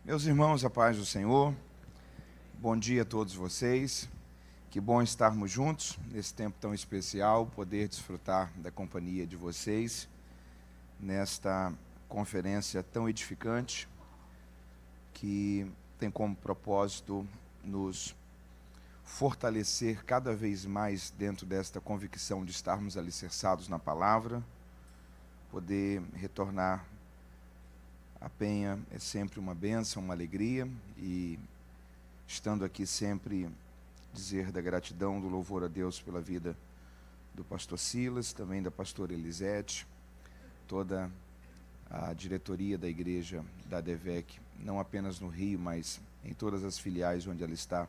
Meus irmãos, a paz do Senhor, bom dia a todos vocês, que bom estarmos juntos nesse tempo tão especial, poder desfrutar da companhia de vocês nesta conferência tão edificante, que tem como propósito nos fortalecer cada vez mais dentro desta convicção de estarmos alicerçados na palavra, poder retornar a Penha é sempre uma bênção, uma alegria, e estando aqui sempre dizer da gratidão, do louvor a Deus pela vida do pastor Silas, também da pastora Elisete, toda a diretoria da igreja da ADVEC, não apenas no Rio, mas em todas as filiais onde ela está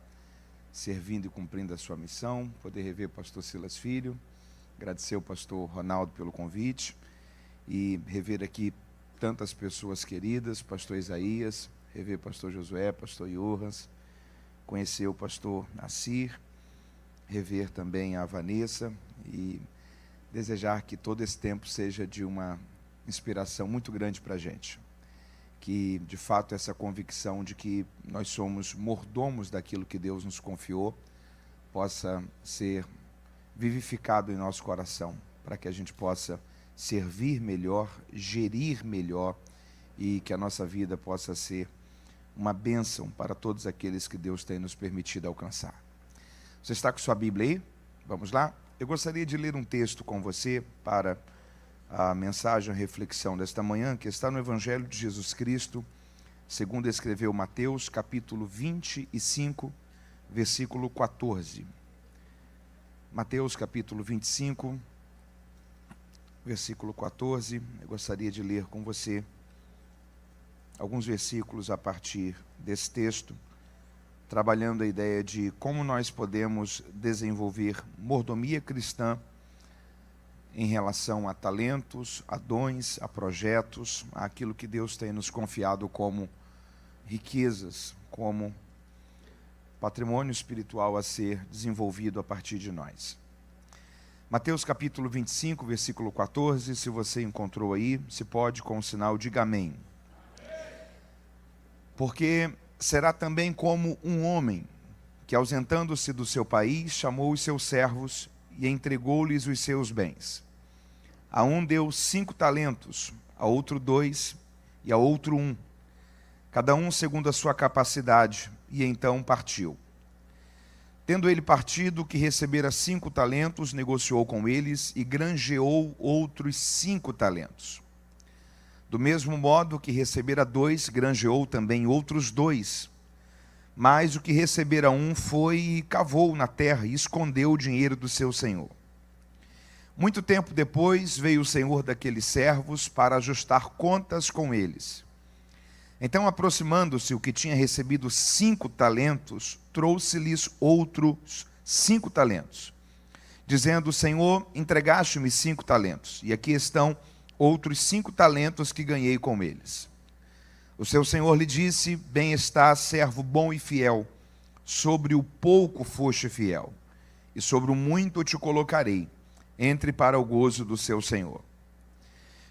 servindo e cumprindo a sua missão, poder rever o pastor Silas Filho, agradecer ao pastor Ronaldo pelo convite e rever aqui tantas pessoas queridas, pastor Isaías, rever pastor Josué, pastor Johannes, conhecer o pastor Nassir, rever também a Vanessa e desejar que todo esse tempo seja de uma inspiração muito grande para a gente. Que, de fato, essa convicção de que nós somos mordomos daquilo que Deus nos confiou possa ser vivificado em nosso coração, para que a gente possa servir melhor, gerir melhor e que a nossa vida possa ser uma bênção para todos aqueles que Deus tem nos permitido alcançar. Você está com sua Bíblia aí? Vamos lá? Eu gostaria de ler um texto com você para a mensagem, a reflexão desta manhã, que está no Evangelho de Jesus Cristo, segundo escreveu Mateus, capítulo 25, versículo 14. Mateus, capítulo 25, versículo 14, eu gostaria de ler com você alguns versículos a partir desse texto, trabalhando a ideia de como nós podemos desenvolver mordomia cristã em relação a talentos, a dons, a projetos, àquilo que Deus tem nos confiado como riquezas, como patrimônio espiritual a ser desenvolvido a partir de nós. Mateus capítulo 25, versículo 14, se você encontrou aí, se pode com o sinal, diga amém. Porque será também como um homem que, ausentando-se do seu país, chamou os seus servos e entregou-lhes os seus bens. A um deu 5 talentos, a outro 2 e a outro 1, cada um segundo a sua capacidade, e então partiu. Tendo ele partido, que recebera 5 talentos, negociou com eles e granjeou outros 5 talentos. Do mesmo modo que recebera 2, granjeou também outros 2. Mas o que recebera 1 foi e cavou na terra e escondeu o dinheiro do seu senhor. Muito tempo depois veio o senhor daqueles servos para ajustar contas com eles. Então, aproximando-se o que tinha recebido 5 talentos, trouxe-lhes outros 5 talentos, dizendo: Senhor, entregaste-me 5 talentos, e aqui estão outros 5 talentos que ganhei com eles. O seu senhor lhe disse: Bem está, servo bom e fiel, sobre o pouco foste fiel, e sobre o muito te colocarei, entre para o gozo do seu senhor.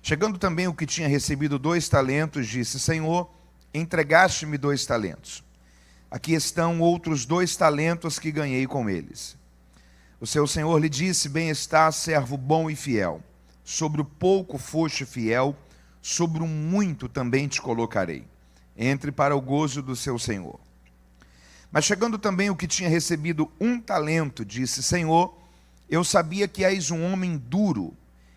Chegando também o que tinha recebido 2 talentos, disse: Senhor, entregaste-me 2 talentos. Aqui estão outros 2 talentos que ganhei com eles. O seu senhor lhe disse: Bem está, servo bom e fiel. Sobre o pouco foste fiel, sobre o muito também te colocarei. Entre para o gozo do seu senhor. Mas chegando também o que tinha recebido 1 talento, disse: Senhor, eu sabia que és um homem duro,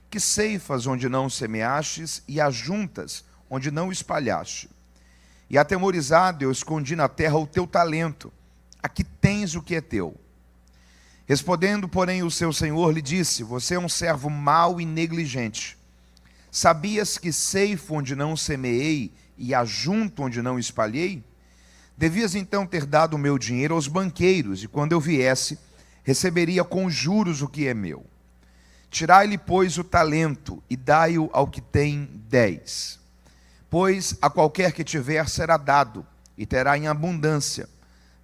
que ceifas onde não semeastes e ajuntas onde não espalhaste. E atemorizado eu escondi na terra o teu talento. Aqui tens o que é teu. Respondendo, porém, o seu senhor lhe disse: Você é um servo mau e negligente. Sabias que ceifo onde não semeei e ajunto onde não espalhei? Devias então ter dado o meu dinheiro aos banqueiros, e quando eu viesse, receberia com juros o que é meu. Tirai-lhe, pois, o talento e dai-o ao que tem 10. Pois a qualquer que tiver será dado, e terá em abundância,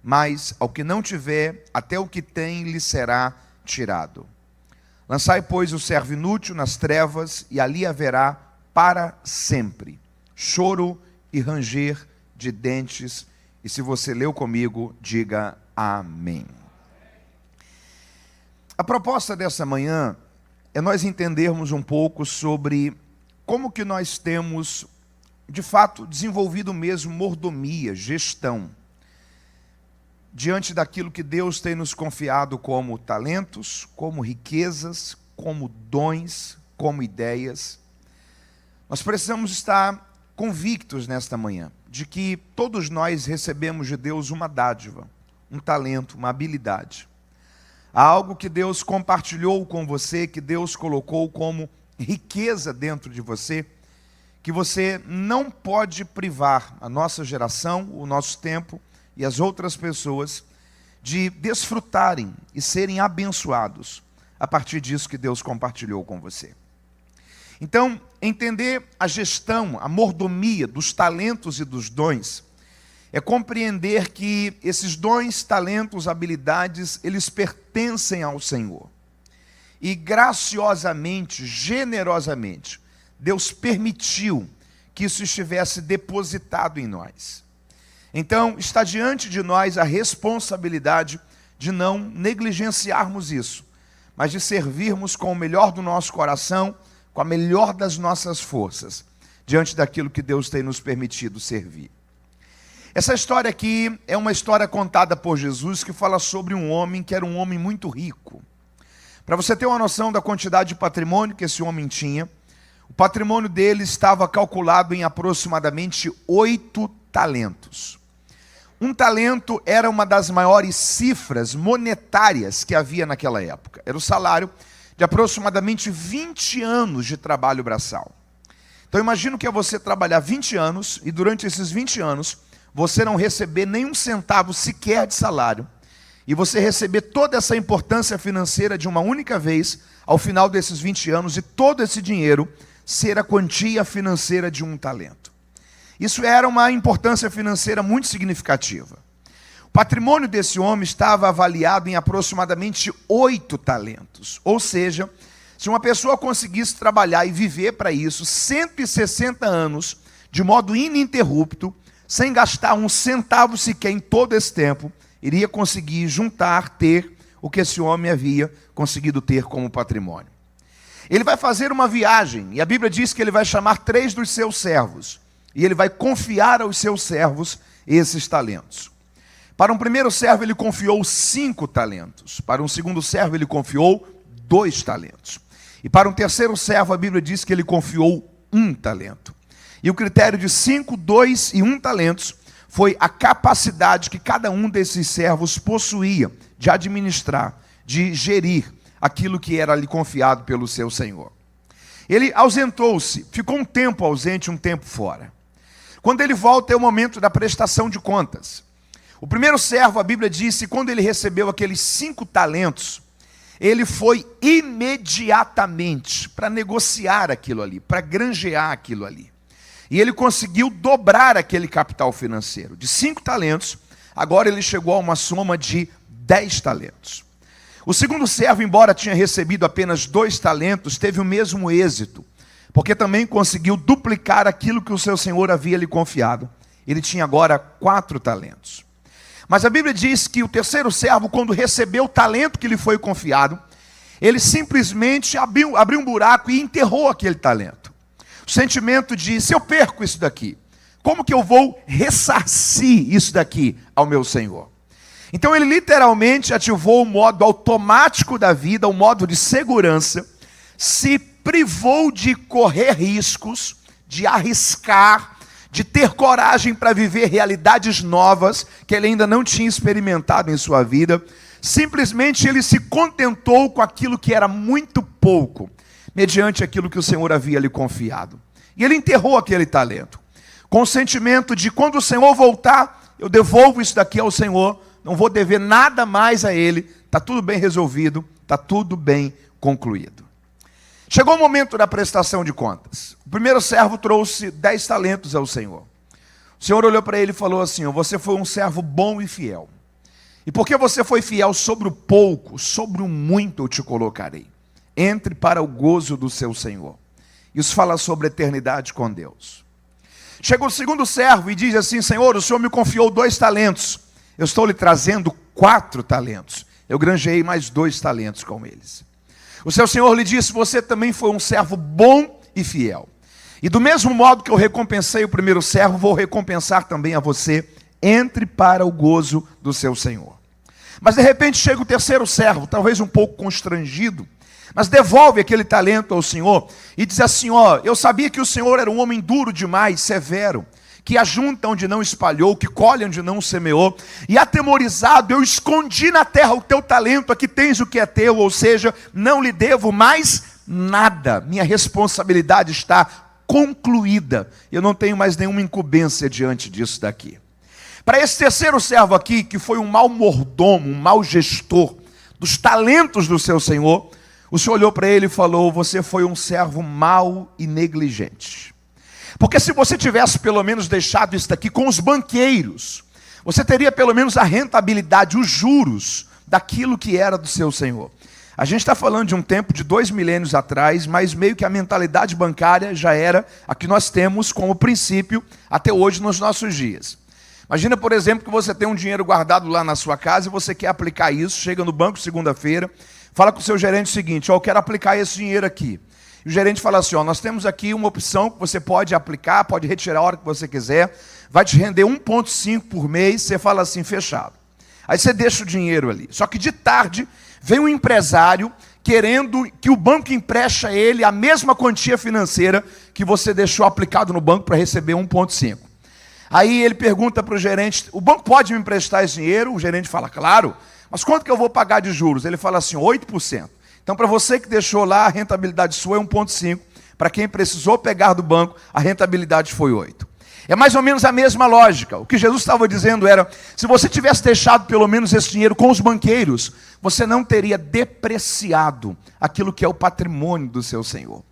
mas ao que não tiver, até o que tem lhe será tirado. Lançai, pois, o servo inútil nas trevas, e ali haverá para sempre choro e ranger de dentes. E se você leu comigo, diga amém. A proposta dessa manhã é nós entendermos um pouco sobre como que nós temos, de fato, desenvolvido mesmo mordomia, gestão, diante daquilo que Deus tem nos confiado como talentos, como riquezas, como dons, como ideias. Nós precisamos estar convictos nesta manhã de que todos nós recebemos de Deus uma dádiva, um talento, uma habilidade. Há algo que Deus compartilhou com você, que Deus colocou como riqueza dentro de você, que você não pode privar a nossa geração, o nosso tempo e as outras pessoas de desfrutarem e serem abençoados a partir disso que Deus compartilhou com você. Então, entender a gestão, a mordomia dos talentos e dos dons, é compreender que esses dons, talentos, habilidades, eles pertencem ao Senhor. E graciosamente, generosamente, Deus permitiu que isso estivesse depositado em nós. Então, está diante de nós a responsabilidade de não negligenciarmos isso, mas de servirmos com o melhor do nosso coração, com a melhor das nossas forças, diante daquilo que Deus tem nos permitido servir. Essa história aqui é uma história contada por Jesus que fala sobre um homem que era um homem muito rico. Para você ter uma noção da quantidade de patrimônio que esse homem tinha, o patrimônio dele estava calculado em aproximadamente 8 talentos. Um talento era uma das maiores cifras monetárias que havia naquela época. Era o salário de aproximadamente 20 anos de trabalho braçal. Então imagino que é você trabalhar 20 anos e durante esses 20 anos você não receber nenhum centavo sequer de salário e você receber toda essa importância financeira de uma única vez ao final desses 20 anos e todo esse dinheiro ser a quantia financeira de um talento. Isso era uma importância financeira muito significativa. O patrimônio desse homem estava avaliado em aproximadamente 8 talentos. Ou seja, se uma pessoa conseguisse trabalhar e viver para isso 160 anos, de modo ininterrupto, sem gastar um centavo sequer em todo esse tempo, iria conseguir juntar, ter o que esse homem havia conseguido ter como patrimônio. Ele vai fazer uma viagem, e a Bíblia diz que ele vai chamar 3 dos seus servos, e ele vai confiar aos seus servos esses talentos. Para um primeiro servo ele confiou 5 talentos, para um segundo servo ele confiou 2 talentos, e para um terceiro servo a Bíblia diz que ele confiou 1 talento. E o critério de 5, 2 e 1 talentos foi a capacidade que cada um desses servos possuía de administrar, de gerir aquilo que era lhe confiado pelo seu senhor. Ele ausentou-se, ficou um tempo ausente, um tempo fora. Quando ele volta é o momento da prestação de contas. O primeiro servo, a Bíblia diz que quando ele recebeu aqueles 5 talentos, ele foi imediatamente para negociar aquilo ali, para granjear aquilo ali. E ele conseguiu dobrar aquele capital financeiro. De 5 talentos, agora ele chegou a uma soma de 10 talentos. O segundo servo, embora tinha recebido apenas 2 talentos, teve o mesmo êxito, porque também conseguiu duplicar aquilo que o seu senhor havia lhe confiado. Ele tinha agora 4 talentos. Mas a Bíblia diz que o terceiro servo, quando recebeu o talento que lhe foi confiado, ele simplesmente abriu um buraco e enterrou aquele talento. O sentimento de, se eu perco isso daqui, como que eu vou ressarcir isso daqui ao meu Senhor? Então ele literalmente ativou o modo automático da vida, o modo de segurança, se privou de correr riscos, de arriscar, de ter coragem para viver realidades novas que ele ainda não tinha experimentado em sua vida. Simplesmente ele se contentou com aquilo que era muito pouco, mediante aquilo que o Senhor havia lhe confiado. E ele enterrou aquele talento, com o sentimento de, quando o Senhor voltar, eu devolvo isso daqui ao Senhor, não vou dever nada mais a Ele, está tudo bem resolvido, está tudo bem concluído. Chegou o momento da prestação de contas. O primeiro servo trouxe 10 talentos ao Senhor. O Senhor olhou para ele e falou assim: você foi um servo bom e fiel. E porque você foi fiel sobre o pouco, sobre o muito eu te colocarei. Entre para o gozo do seu Senhor. Isso fala sobre a eternidade com Deus. Chega o segundo servo e diz assim: Senhor, o Senhor me confiou 2 talentos. Eu estou lhe trazendo 4 talentos. Eu granjeei mais 2 talentos com eles. O seu senhor lhe disse: você também foi um servo bom e fiel. E do mesmo modo que eu recompensei o primeiro servo, vou recompensar também a você. Entre para o gozo do seu senhor. Mas de repente chega o terceiro servo, talvez um pouco constrangido, mas devolve aquele talento ao senhor e diz assim: ó, eu sabia que o senhor era um homem duro demais, severo, que ajunta onde não espalhou, que colhe onde não semeou, e atemorizado eu escondi na terra o teu talento, aqui tens o que é teu, ou seja, não lhe devo mais nada, minha responsabilidade está concluída, eu não tenho mais nenhuma incumbência diante disso daqui. Para esse terceiro servo aqui, que foi um mau mordomo, um mau gestor dos talentos do seu senhor, o senhor olhou para ele e falou: você foi um servo mau e negligente. Porque se você tivesse pelo menos deixado isso daqui com os banqueiros, você teria pelo menos a rentabilidade, os juros daquilo que era do seu senhor. A gente está falando de um tempo de 2 milênios atrás, mas meio que a mentalidade bancária já era a que nós temos como princípio até hoje nos nossos dias. Imagina, por exemplo, que você tem um dinheiro guardado lá na sua casa e você quer aplicar isso, chega no banco segunda-feira, fala com o seu gerente o seguinte: ó, eu quero aplicar esse dinheiro aqui. E o gerente fala assim: ó, nós temos aqui uma opção que você pode aplicar, pode retirar a hora que você quiser, vai te render 1,5 por mês, você fala assim: fechado. Aí você deixa o dinheiro ali. Só que de tarde vem um empresário querendo que o banco empreste a ele a mesma quantia financeira que você deixou aplicado no banco para receber 1,5. Aí ele pergunta para o gerente: o banco pode me emprestar esse dinheiro? O gerente fala: claro, mas quanto que eu vou pagar de juros? Ele fala assim: 8%. Então, para você que deixou lá, a rentabilidade sua é 1,5%. Para quem precisou pegar do banco, a rentabilidade foi 8%. É mais ou menos a mesma lógica. O que Jesus estava dizendo era: se você tivesse deixado pelo menos esse dinheiro com os banqueiros, você não teria depreciado aquilo que é o patrimônio do seu Senhor.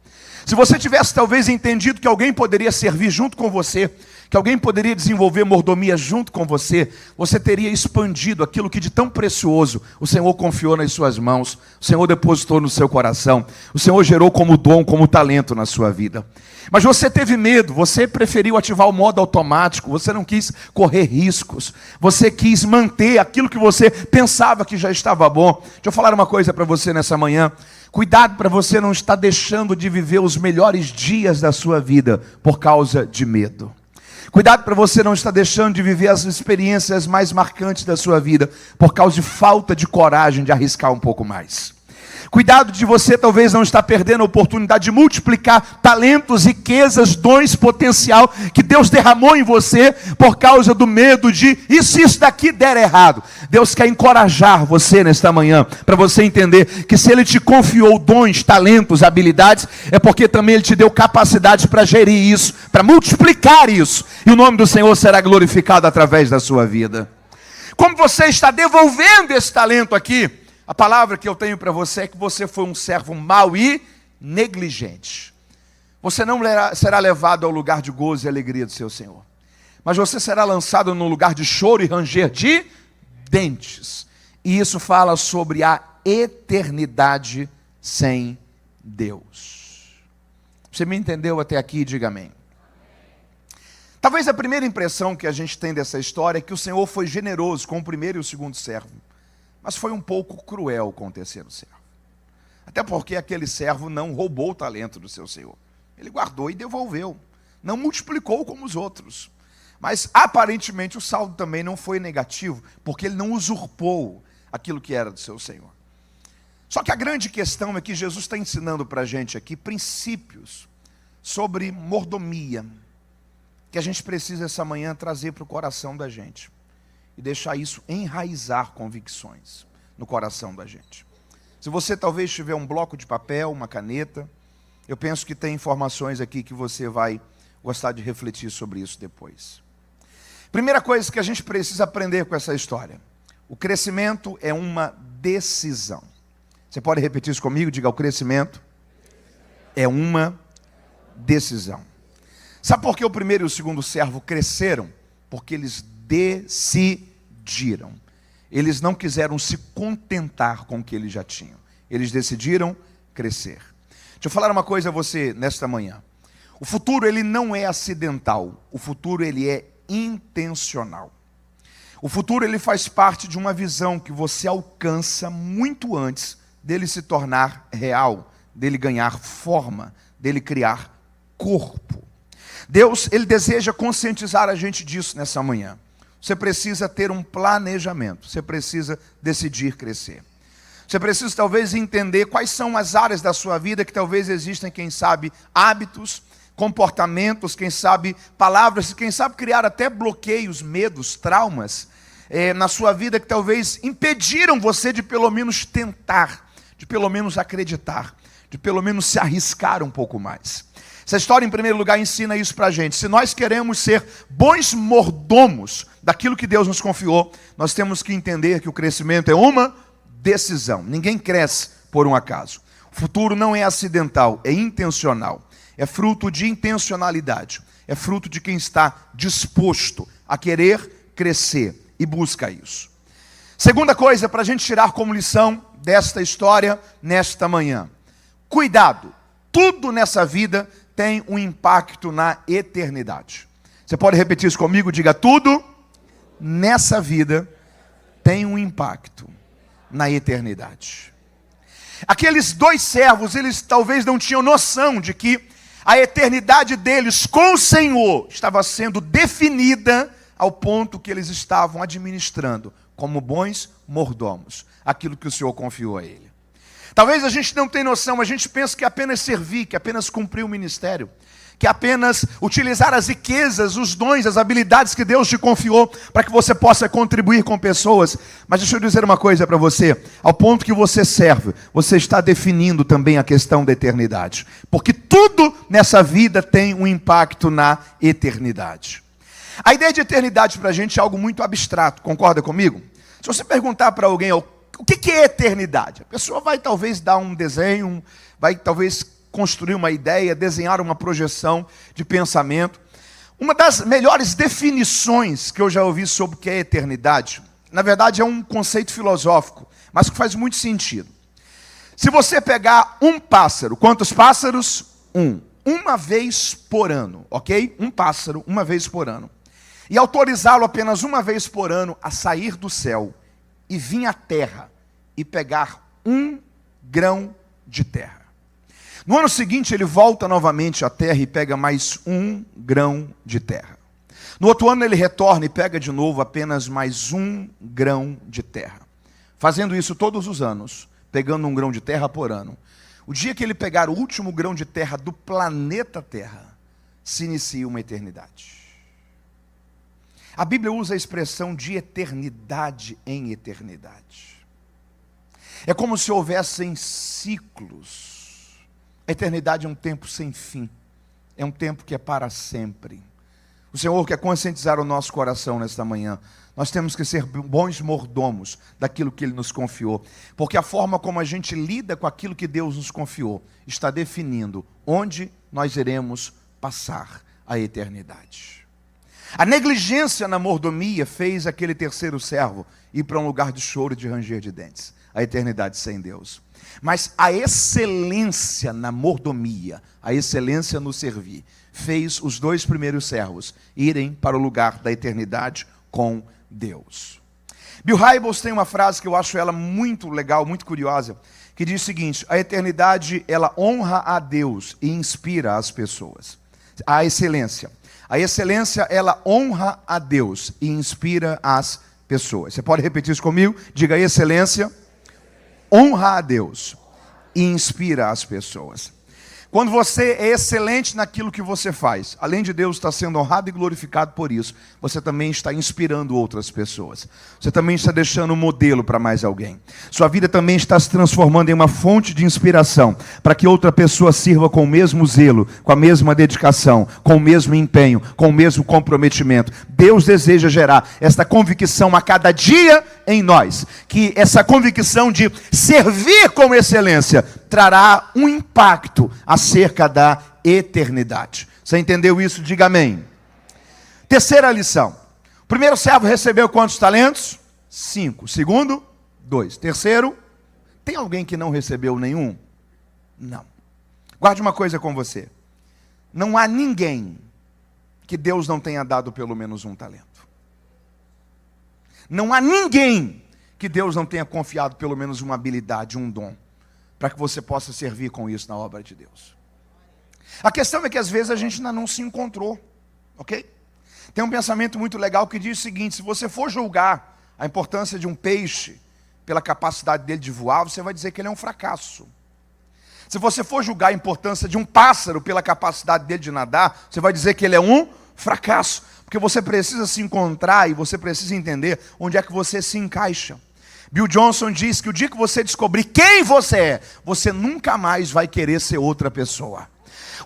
Se você tivesse talvez entendido que alguém poderia servir junto com você, que alguém poderia desenvolver mordomia junto com você, você teria expandido aquilo que de tão precioso o Senhor confiou nas suas mãos, o Senhor depositou no seu coração, o Senhor gerou como dom, como talento na sua vida. Mas você teve medo, você preferiu ativar o modo automático, você não quis correr riscos, você quis manter aquilo que você pensava que já estava bom. Deixa eu falar uma coisa para você nessa manhã: cuidado para você não estar deixando de viver os melhores dias da sua vida por causa de medo. Cuidado para você não estar deixando de viver as experiências mais marcantes da sua vida por causa de falta de coragem de arriscar um pouco mais. Cuidado de você talvez não estar perdendo a oportunidade de multiplicar talentos, riquezas, dons, potencial que Deus derramou em você por causa do medo de: e se isso daqui der errado? Deus quer encorajar você nesta manhã, para você entender que se Ele te confiou dons, talentos, habilidades, é porque também Ele te deu capacidade para gerir isso, para multiplicar isso, e o nome do Senhor será glorificado através da sua vida. Como você está devolvendo esse talento aqui? A palavra que eu tenho para você é que você foi um servo mau e negligente. Você não será levado ao lugar de gozo e alegria do seu Senhor, mas você será lançado no lugar de choro e ranger de dentes. E isso fala sobre a eternidade sem Deus. Você me entendeu até aqui? Diga amém. Talvez a primeira impressão que a gente tem dessa história é que o Senhor foi generoso com o primeiro e o segundo servo, mas foi um pouco cruel com o terceiro servo. Até porque aquele servo não roubou o talento do seu senhor. Ele guardou e devolveu. Não multiplicou como os outros. Mas aparentemente o saldo também não foi negativo, porque ele não usurpou aquilo que era do seu senhor. Só que a grande questão é que Jesus está ensinando para a gente aqui princípios sobre mordomia, que a gente precisa essa manhã trazer para o coração da gente. E deixar isso enraizar convicções no coração da gente. Se você talvez tiver um bloco de papel, uma caneta, eu penso que tem informações aqui que você vai gostar de refletir sobre isso depois. Primeira coisa que a gente precisa aprender com essa história: o crescimento é uma decisão. Você pode repetir isso comigo? Diga: o crescimento é uma decisão. Sabe por que o primeiro e o segundo servo cresceram? Porque eles decidiram. Eles não quiseram se contentar com o que eles já tinham. Eles decidiram crescer. Deixa eu falar uma coisa a você nesta manhã. O futuro, ele não é acidental. O futuro, ele é intencional. O futuro, ele faz parte de uma visão que você alcança muito antes dele se tornar real, dele ganhar forma, dele criar corpo. Deus, ele deseja conscientizar a gente disso nessa manhã. Você precisa ter um planejamento, você precisa decidir crescer. Você precisa talvez entender quais são as áreas da sua vida que talvez existem, quem sabe, hábitos, comportamentos, quem sabe, palavras, quem sabe criar até bloqueios, medos, traumas na sua vida que talvez impediram você de pelo menos tentar, de pelo menos acreditar, de pelo menos se arriscar um pouco mais. Essa história, em primeiro lugar, ensina isso para a gente. Se nós queremos ser bons mordomos daquilo que Deus nos confiou, nós temos que entender que o crescimento é uma decisão. Ninguém cresce por um acaso. O futuro não é acidental, é intencional. É fruto de intencionalidade. É fruto de quem está disposto a querer crescer e busca isso. Segunda coisa, para a gente tirar como lição desta história, nesta manhã. Cuidado, tudo nessa vida tem um impacto na eternidade. Você pode repetir isso comigo? Diga, tudo nessa vida tem um impacto na eternidade. Aqueles dois servos, eles talvez não tinham noção de que a eternidade deles com o Senhor estava sendo definida ao ponto que eles estavam administrando como bons mordomos aquilo que o Senhor confiou a ele. Talvez a gente não tenha noção, a gente pensa que é apenas servir, que é apenas cumprir o ministério, que é apenas utilizar as riquezas, os dons, as habilidades que Deus te confiou para que você possa contribuir com pessoas. Mas deixa eu dizer uma coisa para você, ao ponto que você serve, você está definindo também a questão da eternidade. Porque tudo nessa vida tem um impacto na eternidade. A ideia de eternidade para a gente é algo muito abstrato, concorda comigo? Se você perguntar para alguém o que é eternidade, a pessoa vai talvez dar um desenho, vai talvez construir uma ideia, desenhar uma projeção de pensamento. Uma das melhores definições que eu já ouvi sobre o que é eternidade, na verdade é um conceito filosófico, mas que faz muito sentido. Se você pegar um pássaro, quantos pássaros? Uma vez por ano, ok? Um pássaro, uma vez por ano. E autorizá-lo apenas uma vez por ano a sair do céu e vir à terra e pegar um grão de terra. No ano seguinte ele volta novamente à terra e pega mais um grão de terra. No outro ano ele retorna e pega de novo apenas mais um grão de terra. Fazendo isso todos os anos, pegando um grão de terra por ano. O dia que ele pegar o último grão de terra do planeta Terra, se inicia uma eternidade. A Bíblia usa a expressão de eternidade em eternidade. É como se houvessem ciclos. A eternidade é um tempo sem fim. É um tempo que é para sempre. O Senhor quer conscientizar o nosso coração nesta manhã. Nós temos que ser bons mordomos daquilo que Ele nos confiou. Porque a forma como a gente lida com aquilo que Deus nos confiou está definindo onde nós iremos passar a eternidade. A negligência na mordomia fez aquele terceiro servo ir para um lugar de choro e de ranger de dentes. A eternidade sem Deus. Mas a excelência na mordomia, a excelência no servir, fez os dois primeiros servos irem para o lugar da eternidade com Deus. Bill Hybels tem uma frase que eu acho ela muito legal, muito curiosa, que diz o seguinte: a eternidade ela honra a Deus e inspira as pessoas. A excelência ela honra a Deus e inspira as pessoas. Você pode repetir isso comigo? Diga: excelência honra a Deus e inspira as pessoas. Quando você é excelente naquilo que você faz, além de Deus estar sendo honrado e glorificado por isso, você também está inspirando outras pessoas. Você também está deixando um modelo para mais alguém. Sua vida também está se transformando em uma fonte de inspiração, para que outra pessoa sirva com o mesmo zelo, com a mesma dedicação, com o mesmo empenho, com o mesmo comprometimento. Deus deseja gerar esta convicção a cada dia em nós, que essa convicção de servir com excelência trará um impacto acerca da eternidade. Você entendeu isso? Diga amém. Terceira lição. O primeiro servo recebeu quantos talentos? 5. Segundo, 2. Terceiro, tem alguém que não recebeu nenhum? Não. Guarde uma coisa com você. Não há ninguém que Deus não tenha dado pelo menos um talento. Não há ninguém que Deus não tenha confiado pelo menos uma habilidade, um dom, para que você possa servir com isso na obra de Deus. A questão é que às vezes a gente ainda não se encontrou, ok? Tem um pensamento muito legal que diz o seguinte: se você for julgar a importância de um peixe pela capacidade dele de voar, você vai dizer que ele é um fracasso. Se você for julgar a importância de um pássaro pela capacidade dele de nadar, você vai dizer que ele é um fracasso. Porque você precisa se encontrar e você precisa entender onde é que você se encaixa. Bill Johnson diz que o dia que você descobrir quem você é, você nunca mais vai querer ser outra pessoa.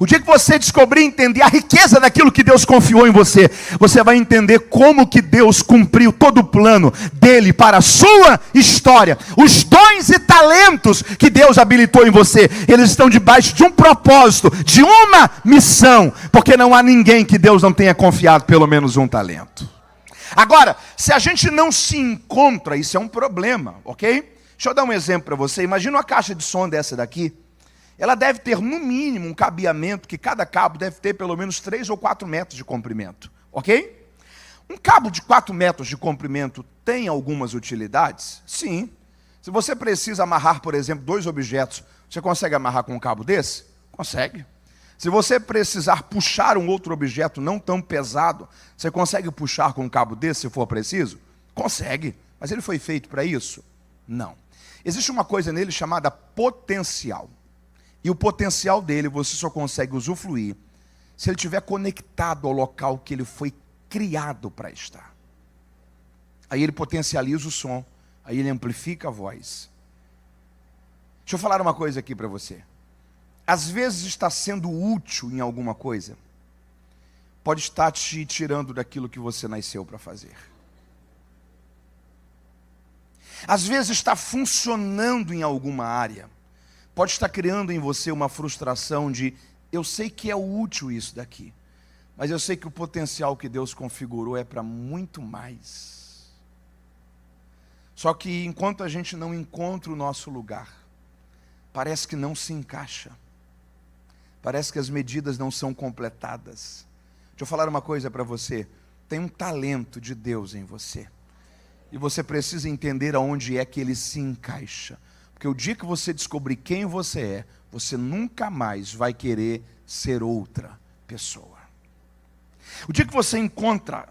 O dia que você descobrir e entender a riqueza daquilo que Deus confiou em você, você vai entender como que Deus cumpriu todo o plano dele para a sua história. Os dons e talentos que Deus habilitou em você, eles estão debaixo de um propósito, de uma missão, porque não há ninguém que Deus não tenha confiado pelo menos um talento. Agora, se a gente não se encontra, isso é um problema, ok? Deixa eu dar um exemplo para você. Imagina uma caixa de som dessa daqui. Ela deve ter, no mínimo, um cabeamento, que cada cabo deve ter pelo menos 3 ou 4 metros de comprimento, ok? Um cabo de 4 metros de comprimento tem algumas utilidades? Sim. Se você precisa amarrar, por exemplo, 2 objetos, você consegue amarrar com um cabo desse? Consegue. Se você precisar puxar um outro objeto não tão pesado, você consegue puxar com um cabo desse, se for preciso? Consegue. Mas ele foi feito para isso? Não. Existe uma coisa nele chamada potencial. E o potencial dele você só consegue usufruir se ele estiver conectado ao local que ele foi criado para estar. Aí ele potencializa o som, aí ele amplifica a voz. Deixa eu falar uma coisa aqui para você. Às vezes está sendo útil em alguma coisa, pode estar te tirando daquilo que você nasceu para fazer. Às vezes está funcionando em alguma área, pode estar criando em você uma frustração de, eu sei que é útil isso daqui, mas eu sei que o potencial que Deus configurou é para muito mais. Só que enquanto a gente não encontra o nosso lugar, parece que não se encaixa. Parece que as medidas não são completadas. Deixa eu falar uma coisa para você. Tem um talento de Deus em você. E você precisa entender aonde é que ele se encaixa. Porque o dia que você descobrir quem você é, você nunca mais vai querer ser outra pessoa. O dia que você encontra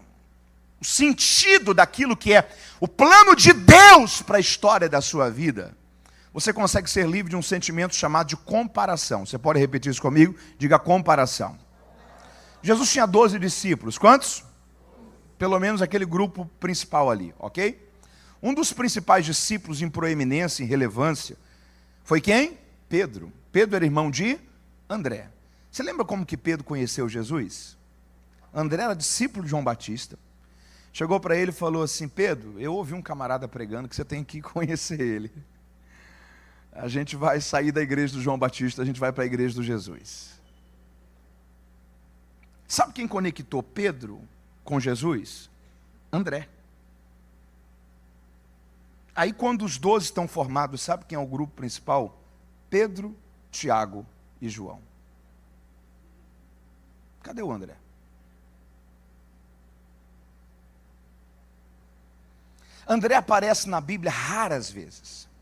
o sentido daquilo que é o plano de Deus para a história da sua vida, você consegue ser livre de um sentimento chamado de comparação. Você pode repetir isso comigo? Diga comparação. Jesus tinha 12 discípulos. Quantos? Pelo menos aquele grupo principal ali, ok? Um dos principais discípulos em proeminência, em relevância, foi quem? Pedro. Pedro era irmão de André. Você lembra como que Pedro conheceu Jesus? André era discípulo de João Batista. Chegou para ele e falou assim: Pedro, eu ouvi um camarada pregando que você tem que conhecer ele. A gente vai sair da igreja do João Batista, a gente vai para a igreja do Jesus. Sabe quem conectou Pedro com Jesus? André. Aí quando os 12 estão formados, sabe quem é o grupo principal? Pedro, Tiago e João. Cadê o André? André aparece na Bíblia raras vezes.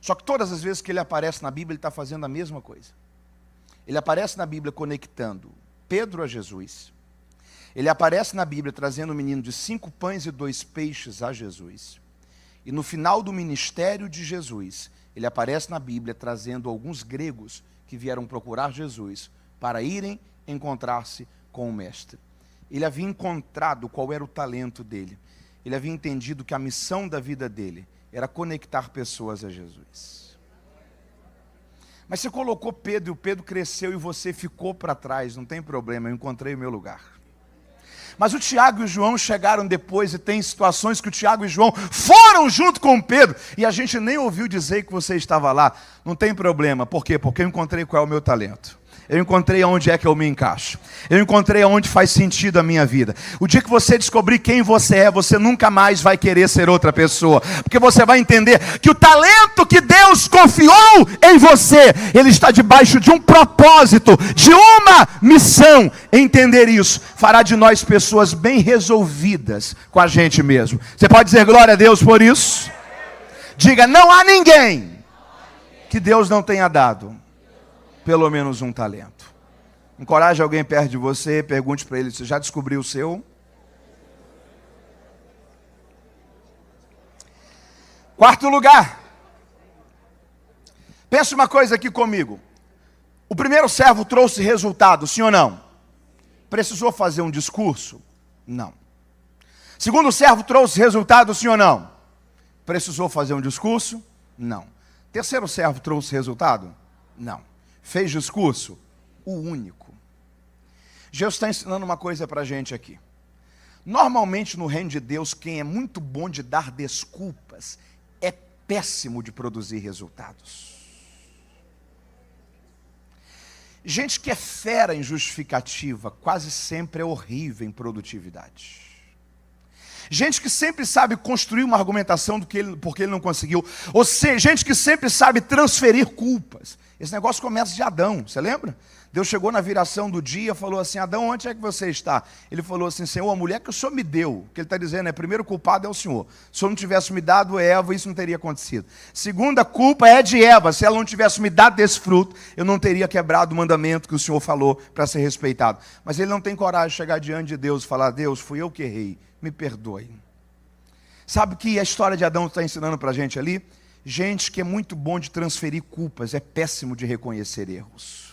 Só que todas as vezes que ele aparece na Bíblia, ele está fazendo a mesma coisa. Ele aparece na Bíblia conectando Pedro a Jesus. Ele aparece na Bíblia trazendo um menino de 5 pães e 2 peixes a Jesus. E no final do ministério de Jesus, ele aparece na Bíblia trazendo alguns gregos que vieram procurar Jesus para irem encontrar-se com o Mestre. Ele havia encontrado qual era o talento dele. Ele havia entendido que a missão da vida dele era conectar pessoas a Jesus. Mas você colocou Pedro, e o Pedro cresceu e você ficou para trás, não tem problema, eu encontrei o meu lugar. Mas o Tiago e o João chegaram depois, e tem situações que o Tiago e o João foram junto com o Pedro, e a gente nem ouviu dizer que você estava lá. Não tem problema, por quê? Porque eu encontrei qual é o meu talento. Eu encontrei aonde é que eu me encaixo. Eu encontrei aonde faz sentido a minha vida. O dia que você descobrir quem você é, você nunca mais vai querer ser outra pessoa. Porque você vai entender que o talento que Deus confiou em você, ele está debaixo de um propósito, de uma missão. Entender isso fará de nós pessoas bem resolvidas com a gente mesmo. Você pode dizer glória a Deus por isso? Diga, não há ninguém que Deus não tenha dado pelo menos um talento. Encoraje alguém perto de você, pergunte para ele, você já descobriu o seu? Quarto lugar. Pensa uma coisa aqui comigo. O primeiro servo trouxe resultado, sim ou não? Precisou fazer um discurso? Não. Segundo servo trouxe resultado, sim ou não? Precisou fazer um discurso? Não. Terceiro servo trouxe resultado? Não. Fez discurso? O único. Jesus está ensinando uma coisa para a gente aqui. Normalmente no reino de Deus, quem é muito bom de dar desculpas é péssimo de produzir resultados. Gente que é fera em justificativa, quase sempre é horrível em produtividade. Gente que sempre sabe construir uma argumentação porque ele não conseguiu. Ou seja, gente que sempre sabe transferir culpas. Esse negócio começa de Adão, você lembra? Deus chegou na viração do dia e falou assim, Adão, onde é que você está? Ele falou assim, Senhor, a mulher que o Senhor me deu. O que ele está dizendo é, primeiro culpado é o Senhor. Se o Senhor não tivesse me dado Eva, isso não teria acontecido. Segunda culpa é de Eva. Se ela não tivesse me dado desse fruto, eu não teria quebrado o mandamento que o Senhor falou para ser respeitado. Mas ele não tem coragem de chegar diante de Deus e falar, Deus, fui eu que errei, me perdoe. Sabe o que a história de Adão está ensinando para a gente ali? Gente que é muito bom de transferir culpas, é péssimo de reconhecer erros.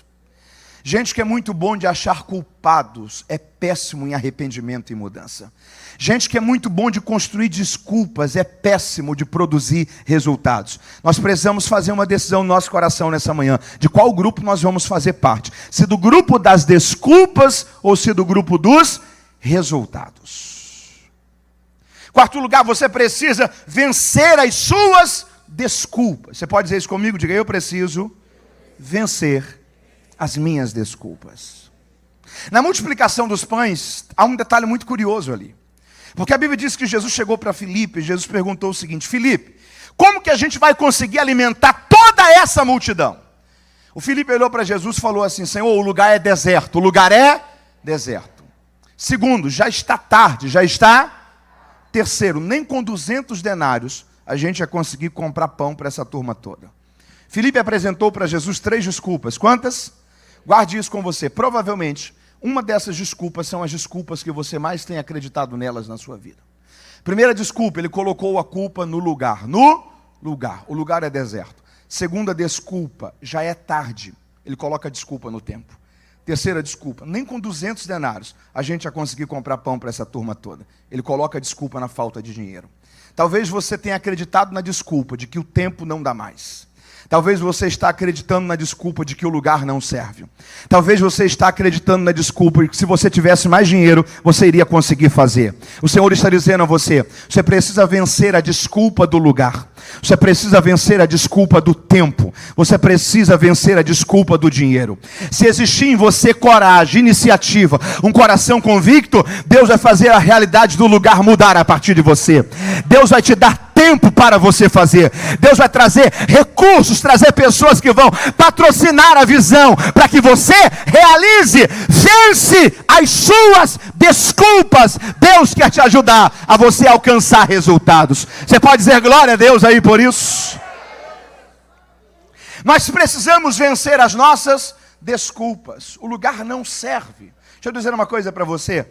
Gente que é muito bom de achar culpados, é péssimo em arrependimento e mudança. Gente que é muito bom de construir desculpas, é péssimo de produzir resultados. Nós precisamos fazer uma decisão no nosso coração nessa manhã, de qual grupo nós vamos fazer parte. Se do grupo das desculpas ou se do grupo dos resultados. Quarto lugar, você precisa vencer as suas desculpas. Você pode dizer isso comigo? Diga, eu preciso vencer as minhas desculpas. Na multiplicação dos pães, há um detalhe muito curioso ali. Porque a Bíblia diz que Jesus chegou para Filipe, e Jesus perguntou o seguinte, Filipe, como que a gente vai conseguir alimentar toda essa multidão? O Filipe olhou para Jesus e falou assim, Senhor, o lugar é deserto, o lugar é deserto. Segundo, já está tarde, já está. Terceiro, nem com 200 denários a gente ia conseguir comprar pão para essa turma toda. Filipe apresentou para Jesus 3 desculpas. Quantas? Guarde isso com você. Provavelmente, uma dessas desculpas são as desculpas que você mais tem acreditado nelas na sua vida. Primeira desculpa, ele colocou a culpa no lugar. No lugar. O lugar é deserto. Segunda desculpa, já é tarde. Ele coloca a desculpa no tempo. Terceira desculpa, nem com 200 denários a gente ia conseguir comprar pão para essa turma toda. Ele coloca a desculpa na falta de dinheiro. Talvez você tenha acreditado na desculpa de que o tempo não dá mais. Talvez você está acreditando na desculpa de que o lugar não serve. Talvez você está acreditando na desculpa de que se você tivesse mais dinheiro, você iria conseguir fazer. O Senhor está dizendo a você, você precisa vencer a desculpa do lugar. Você precisa vencer a desculpa do tempo. Você precisa vencer a desculpa do dinheiro. Se existir em você coragem, iniciativa, um coração convicto, Deus vai fazer a realidade do lugar mudar a partir de você. Deus vai te dar tempo para você fazer. Deus vai trazer recursos, trazer pessoas que vão patrocinar a visão, para que você realize, vence as suas desculpas. Deus quer te ajudar a você alcançar resultados. Você pode dizer glória a Deus aí por isso? Nós precisamos vencer as nossas desculpas. O lugar não serve. Deixa eu dizer uma coisa para você.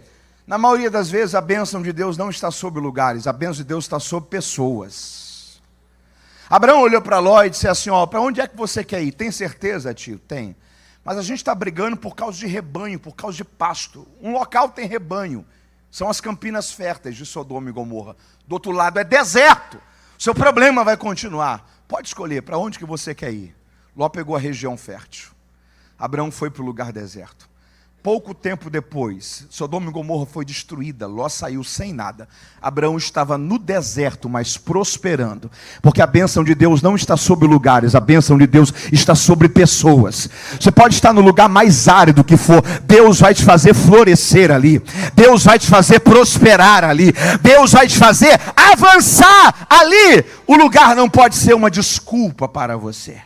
Na maioria das vezes a bênção de Deus não está sobre lugares, a bênção de Deus está sobre pessoas. Abraão olhou para Ló e disse assim, ó, para onde é que você quer ir? Tem certeza, tio? Tem. Mas a gente está brigando por causa de rebanho, por causa de pasto. Um local tem rebanho, são as campinas férteis de Sodoma e Gomorra. Do outro lado é deserto, seu problema vai continuar. Pode escolher para onde que você quer ir. Ló pegou a região fértil. Abraão foi para o lugar deserto. Pouco tempo depois, Sodoma e Gomorra foi destruída, Ló saiu sem nada. Abraão estava no deserto, mas prosperando, porque a bênção de Deus não está sobre lugares, a bênção de Deus está sobre pessoas. Você pode estar no lugar mais árido que for, Deus vai te fazer florescer ali, Deus vai te fazer prosperar ali, Deus vai te fazer avançar ali. O lugar não pode ser uma desculpa para você.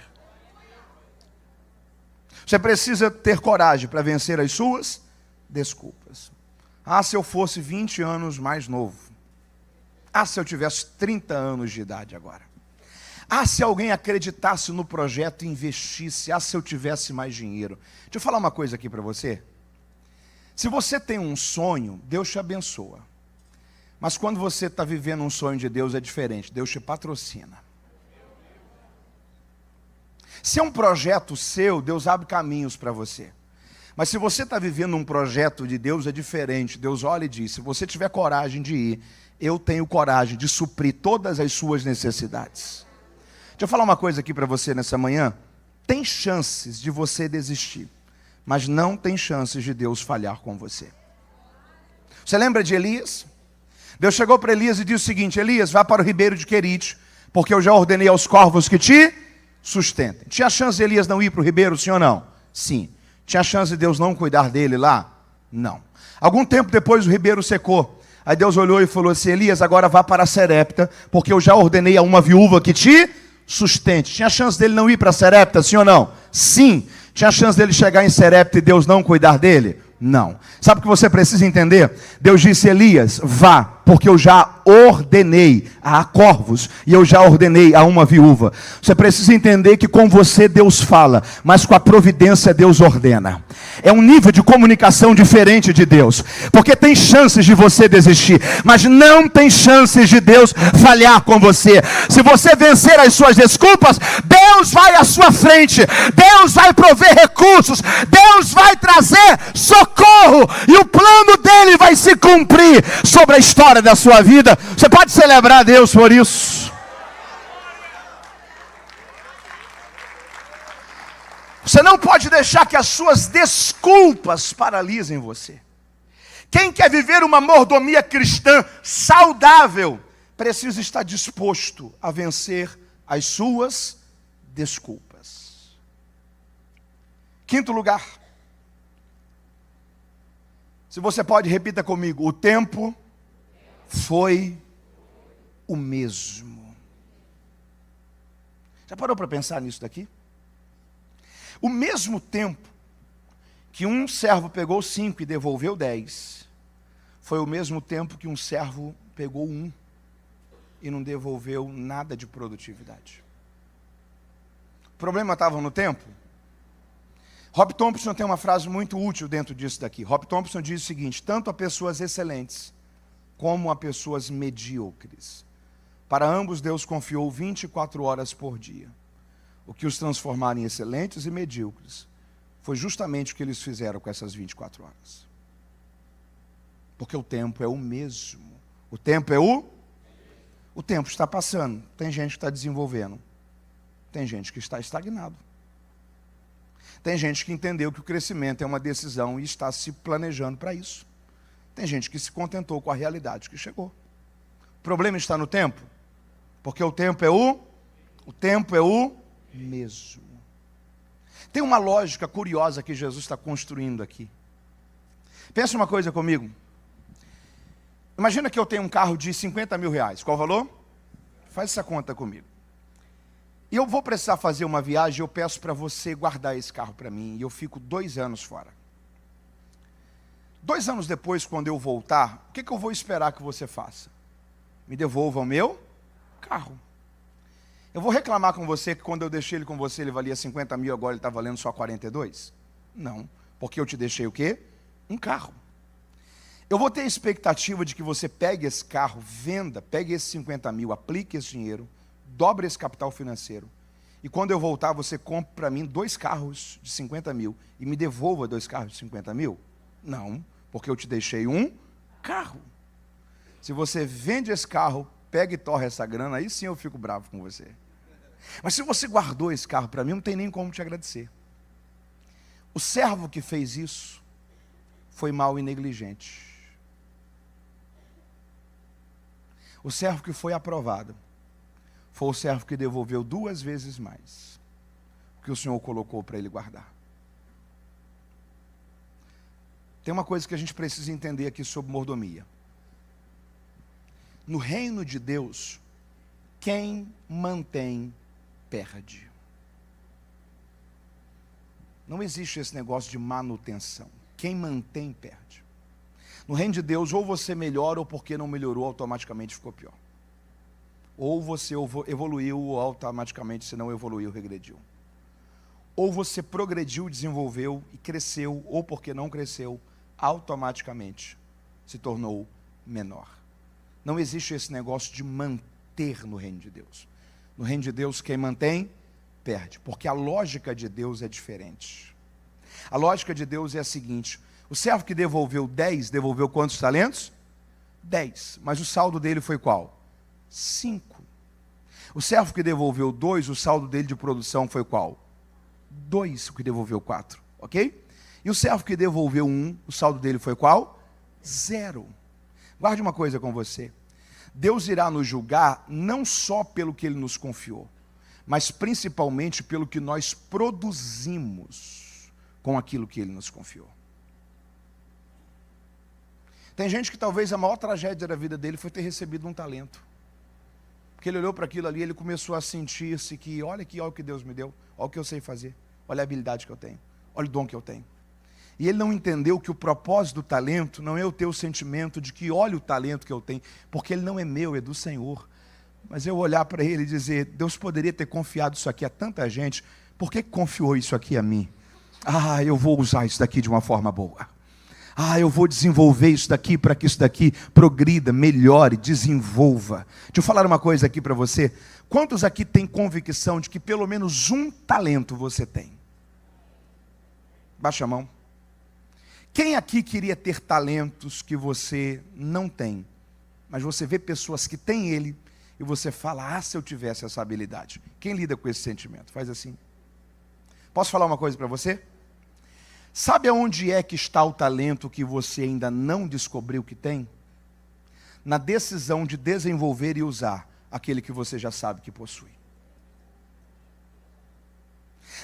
Você precisa ter coragem para vencer as suas desculpas. Ah, se eu fosse 20 anos mais novo. Ah, se eu tivesse 30 anos de idade agora. Ah, se alguém acreditasse no projeto e investisse. Ah, se eu tivesse mais dinheiro. Deixa eu falar uma coisa aqui para você. Se você tem um sonho, Deus te abençoa. Mas quando você está vivendo um sonho de Deus é diferente. Deus te patrocina. Se é um projeto seu, Deus abre caminhos para você. Mas se você está vivendo um projeto de Deus, é diferente. Deus olha e diz, se você tiver coragem de ir, eu tenho coragem de suprir todas as suas necessidades. Deixa eu falar uma coisa aqui para você nessa manhã. Tem chances de você desistir, mas não tem chances de Deus falhar com você. Você lembra de Elias? Deus chegou para Elias e disse o seguinte, Elias, vá para o ribeiro de Querite, porque eu já ordenei aos corvos que te sustentem. Tinha chance de Elias não ir para o ribeiro, sim ou não? Sim. Tinha chance de Deus não cuidar dele lá? Não. Algum tempo depois o ribeiro secou. Aí Deus olhou e falou assim, Elias, agora vá para Serepta, porque eu já ordenei a uma viúva que te sustente. Tinha chance dele não ir para Serepta, sim ou não? Sim. Tinha chance dele chegar em Serepta e Deus não cuidar dele? Não. Sabe o que você precisa entender? Deus disse, Elias, vá, porque eu já ordenei a corvos e eu já ordenei a uma viúva. Você precisa entender que com você Deus fala, mas com a providência Deus ordena. É um nível de comunicação diferente de Deus, porque tem chances de você desistir, mas não tem chances de Deus falhar com você. Se você vencer as suas desculpas, Deus vai à sua frente, Deus vai prover recursos, Deus vai trazer socorro, e o plano dele vai se cumprir sobre a história da sua vida. Você pode celebrar a Deus por isso. Você não pode deixar que as suas desculpas paralisem você. Quem quer viver uma mordomia cristã saudável, precisa estar disposto a vencer as suas desculpas. Quinto lugar. Se você pode, repita comigo. O tempo foi o mesmo. Já parou para pensar nisso daqui? O mesmo tempo que um servo pegou 5 e devolveu 10, foi o mesmo tempo que um servo pegou 1 e não devolveu nada de produtividade. O problema estava no tempo? Rob Thompson tem uma frase muito útil dentro disso daqui. Rob Thompson diz o seguinte, tanto a pessoas excelentes como a pessoas medíocres, para ambos Deus confiou 24 horas por dia. O que os transformaram em excelentes e medíocres foi justamente o que eles fizeram com essas 24 horas. Porque o tempo é o mesmo. O tempo é o tempo está passando. Tem gente que está desenvolvendo. Tem gente que está estagnado. Tem gente que entendeu que o crescimento é uma decisão e está se planejando para isso. Tem gente que se contentou com a realidade que chegou. O problema está no tempo, porque o tempo é o mesmo. Tem uma lógica curiosa que Jesus está construindo aqui. Pensa uma coisa comigo. Imagina que eu tenho um carro de 50 mil reais. Qual o valor? Faz essa conta comigo. E eu vou precisar fazer uma viagem, eu peço para você guardar esse carro para mim, e eu fico 2 anos fora. 2 anos depois, quando eu voltar, o que eu vou esperar que você faça? Me devolva o meu carro. Eu vou reclamar com você que quando eu deixei ele com você, ele valia 50 mil, agora ele está valendo só 42? Não, porque eu te deixei o quê? Um carro. Eu vou ter a expectativa de que você pegue esse carro, venda, pegue esses 50 mil, aplique esse dinheiro, dobre esse capital financeiro, e quando eu voltar, você compra para mim 2 carros de 50 mil, e me devolva 2 carros de 50 mil? Não, porque eu te deixei um carro. Se você vende esse carro, pega e torra essa grana, aí sim eu fico bravo com você. Mas se você guardou esse carro para mim, não tem nem como te agradecer. O servo que fez isso, foi mau e negligente. O servo que foi aprovado foi o servo que devolveu 2 vezes mais o que o Senhor colocou para ele guardar. Tem uma coisa que a gente precisa entender aqui sobre mordomia. No reino de Deus, quem mantém, perde. Não existe esse negócio de manutenção. Quem mantém, perde. No reino de Deus, ou você melhora, ou porque não melhorou, automaticamente ficou pior. Ou você evoluiu, ou automaticamente, se não evoluiu, regrediu. Ou você progrediu, desenvolveu e cresceu, ou porque não cresceu, automaticamente se tornou menor. Não existe esse negócio de manter no reino de Deus. No reino de Deus, quem mantém, perde. Porque a lógica de Deus é diferente. A lógica de Deus é a seguinte: o servo que devolveu 10, devolveu quantos talentos? 10. Mas o saldo dele foi qual? 5. O servo que devolveu 2, o saldo dele de produção foi qual? 2, o que devolveu 4. Ok? E o servo que devolveu 1, o saldo dele foi qual? 0. Guarde uma coisa com você. Deus irá nos julgar não só pelo que Ele nos confiou, mas principalmente pelo que nós produzimos com aquilo que Ele nos confiou. Tem gente que talvez a maior tragédia da vida dele foi ter recebido um talento. Porque ele olhou para aquilo ali, ele começou a sentir-se que, olha aqui, olha o que Deus me deu, olha o que eu sei fazer, olha a habilidade que eu tenho, olha o dom que eu tenho. E ele não entendeu que o propósito do talento não é eu ter o sentimento de que olha o talento que eu tenho, porque ele não é meu, é do Senhor. Mas eu olhar para ele e dizer, Deus poderia ter confiado isso aqui a tanta gente, por que confiou isso aqui a mim? Ah, eu vou usar isso daqui de uma forma boa. Ah, eu vou desenvolver isso daqui para que isso daqui progrida, melhore, desenvolva. Deixa eu falar uma coisa aqui para você. Quantos aqui têm convicção de que pelo menos um talento você tem? Baixa a mão. Quem aqui queria ter talentos que você não tem, mas você vê pessoas que têm ele e você fala, ah, se eu tivesse essa habilidade. Quem lida com esse sentimento? Faz assim. Posso falar uma coisa para você? Sabe aonde é que está o talento que você ainda não descobriu que tem? Na decisão de desenvolver e usar aquele que você já sabe que possui.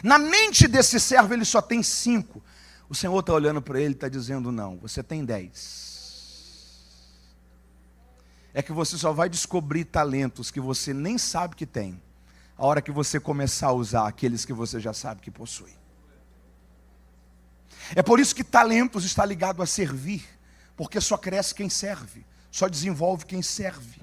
Na mente desse servo ele só tem 5. O Senhor está olhando para ele e está dizendo, não, você tem 10. É que você só vai descobrir talentos que você nem sabe que tem, a hora que você começar a usar aqueles que você já sabe que possui. É por isso que talentos está ligado a servir, porque só cresce quem serve, só desenvolve quem serve.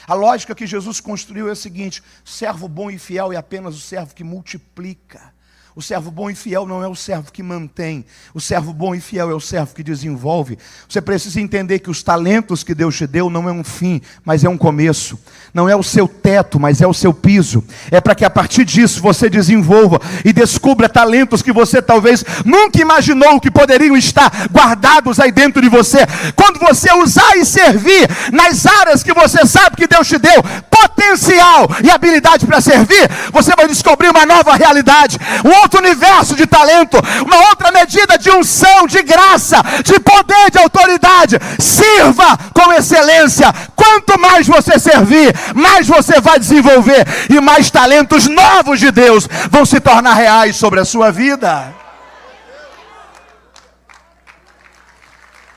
A lógica que Jesus construiu é a seguinte: servo bom e fiel é apenas o servo que multiplica. O servo bom e fiel não é o servo que mantém. O servo bom e fiel é o servo que desenvolve. Você precisa entender que os talentos que Deus te deu não é um fim, mas é um começo. Não é o seu teto, mas é o seu piso. É para que a partir disso você desenvolva e descubra talentos que você talvez nunca imaginou que poderiam estar guardados aí dentro de você. Quando você usar e servir nas áreas que você sabe que Deus te deu potencial e habilidade para servir, você vai descobrir uma nova realidade, um outro universo de talento, uma outra medida de unção, de graça, de poder, de autoridade. Sirva com excelência. Quanto mais você servir, mais você vai desenvolver e mais talentos novos de Deus vão se tornar reais sobre a sua vida.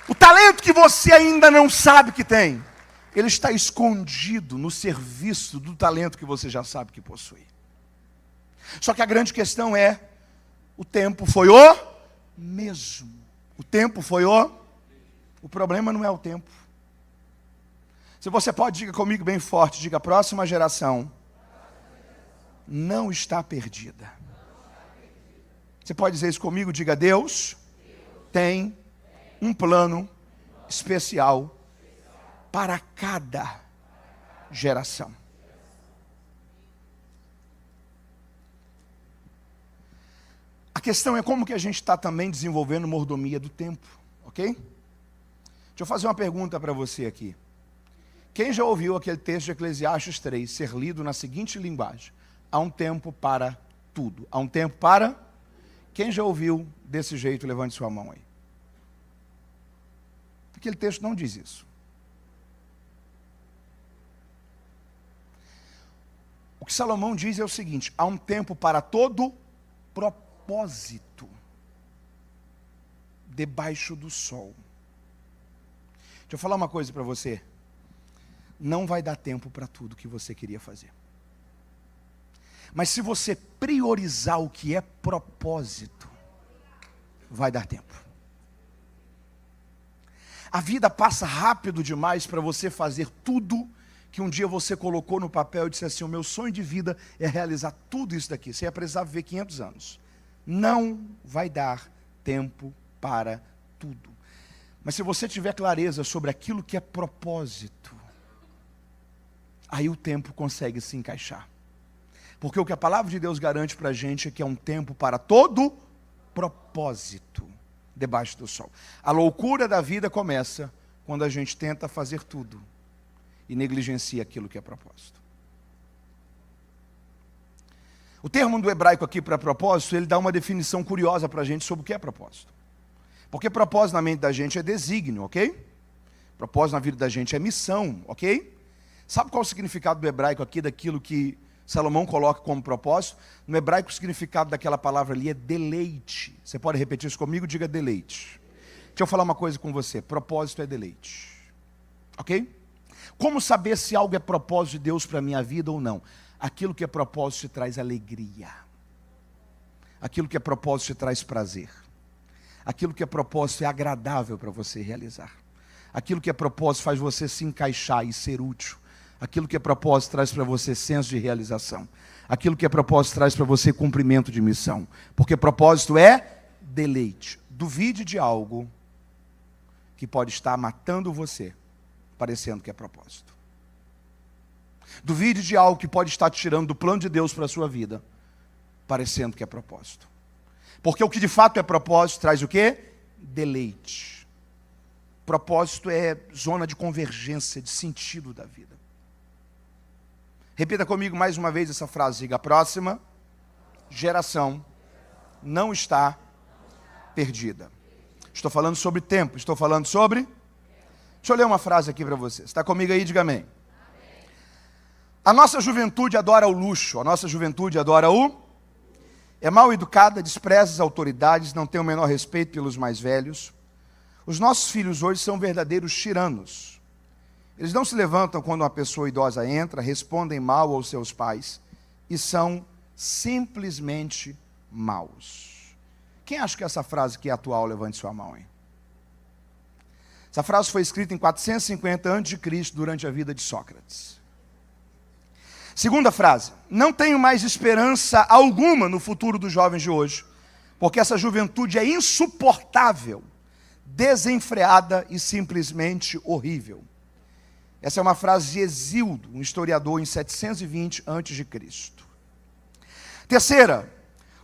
O talento que você ainda não sabe que tem, ele está escondido no serviço do talento que você já sabe que possui. Só que a grande questão é, o tempo foi o mesmo. O tempo foi o problema não é o tempo. Se você pode, diga comigo bem forte, diga: a próxima geração não está perdida. Você pode dizer isso comigo? Diga: Deus tem um plano especial para cada geração. A questão é como que a gente está também desenvolvendo mordomia do tempo, ok? Deixa eu fazer uma pergunta para você aqui. Quem já ouviu aquele texto de Eclesiastes 3 ser lido na seguinte linguagem: há um tempo para tudo. Há um tempo para... Quem já ouviu desse jeito, levante sua mão aí. Aquele texto não diz isso. O que Salomão diz é o seguinte: há um tempo para todo propósito debaixo do sol. Deixa eu falar uma coisa para você. Não vai dar tempo para tudo que você queria fazer. Mas se você priorizar o que é propósito, vai dar tempo. A vida passa rápido demais para você fazer tudo que um dia você colocou no papel e disse assim: o meu sonho de vida é realizar tudo isso daqui. Você ia precisar viver 500 anos. Não vai dar tempo para tudo. Mas se você tiver clareza sobre aquilo que é propósito, aí o tempo consegue se encaixar. Porque o que a palavra de Deus garante para a gente é que é um tempo para todo propósito debaixo do sol. A loucura da vida começa quando a gente tenta fazer tudo e negligencia aquilo que é propósito. O termo do hebraico aqui para propósito, ele dá uma definição curiosa para a gente sobre o que é propósito. Porque propósito na mente da gente é desígnio, ok? Propósito na vida da gente é missão, ok? Sabe qual é o significado do hebraico aqui, daquilo que Salomão coloca como propósito? No hebraico o significado daquela palavra ali é deleite. Você pode repetir isso comigo? Diga deleite. Deixa eu falar uma coisa com você. Propósito é deleite. Ok? Como saber se algo é propósito de Deus para a minha vida ou não? Aquilo que é propósito te traz alegria. Aquilo que é propósito te traz prazer. Aquilo que é propósito é agradável para você realizar. Aquilo que é propósito faz você se encaixar e ser útil. Aquilo que é propósito traz para você senso de realização. Aquilo que é propósito traz para você cumprimento de missão. Porque propósito é deleite. Duvide de algo que pode estar matando você, parecendo que é propósito. Duvide de algo que pode estar te tirando do plano de Deus para a sua vida, parecendo que é propósito. Porque o que de fato é propósito traz o quê? Deleite. Propósito é zona de convergência, de sentido da vida. Repita comigo mais uma vez essa frase. Diga: a próxima geração não está perdida. Estou falando sobre tempo. Estou falando sobre... Deixa eu ler uma frase aqui para você. Está comigo aí? Diga amém. A nossa juventude adora o luxo. A nossa juventude adora o... É mal educada, despreza as autoridades, não tem o menor respeito pelos mais velhos. Os nossos filhos hoje são verdadeiros tiranos. Eles não se levantam quando uma pessoa idosa entra, respondem mal aos seus pais e são simplesmente maus. Quem acha que essa frase aqui é atual? Levante sua mão, hein? Essa frase foi escrita em 450 a.C., durante a vida de Sócrates. Segunda frase: não tenho mais esperança alguma no futuro dos jovens de hoje, porque essa juventude é insuportável, desenfreada e simplesmente horrível. Essa é uma frase de Hesíodo, um historiador, em 720 a.C. Terceira: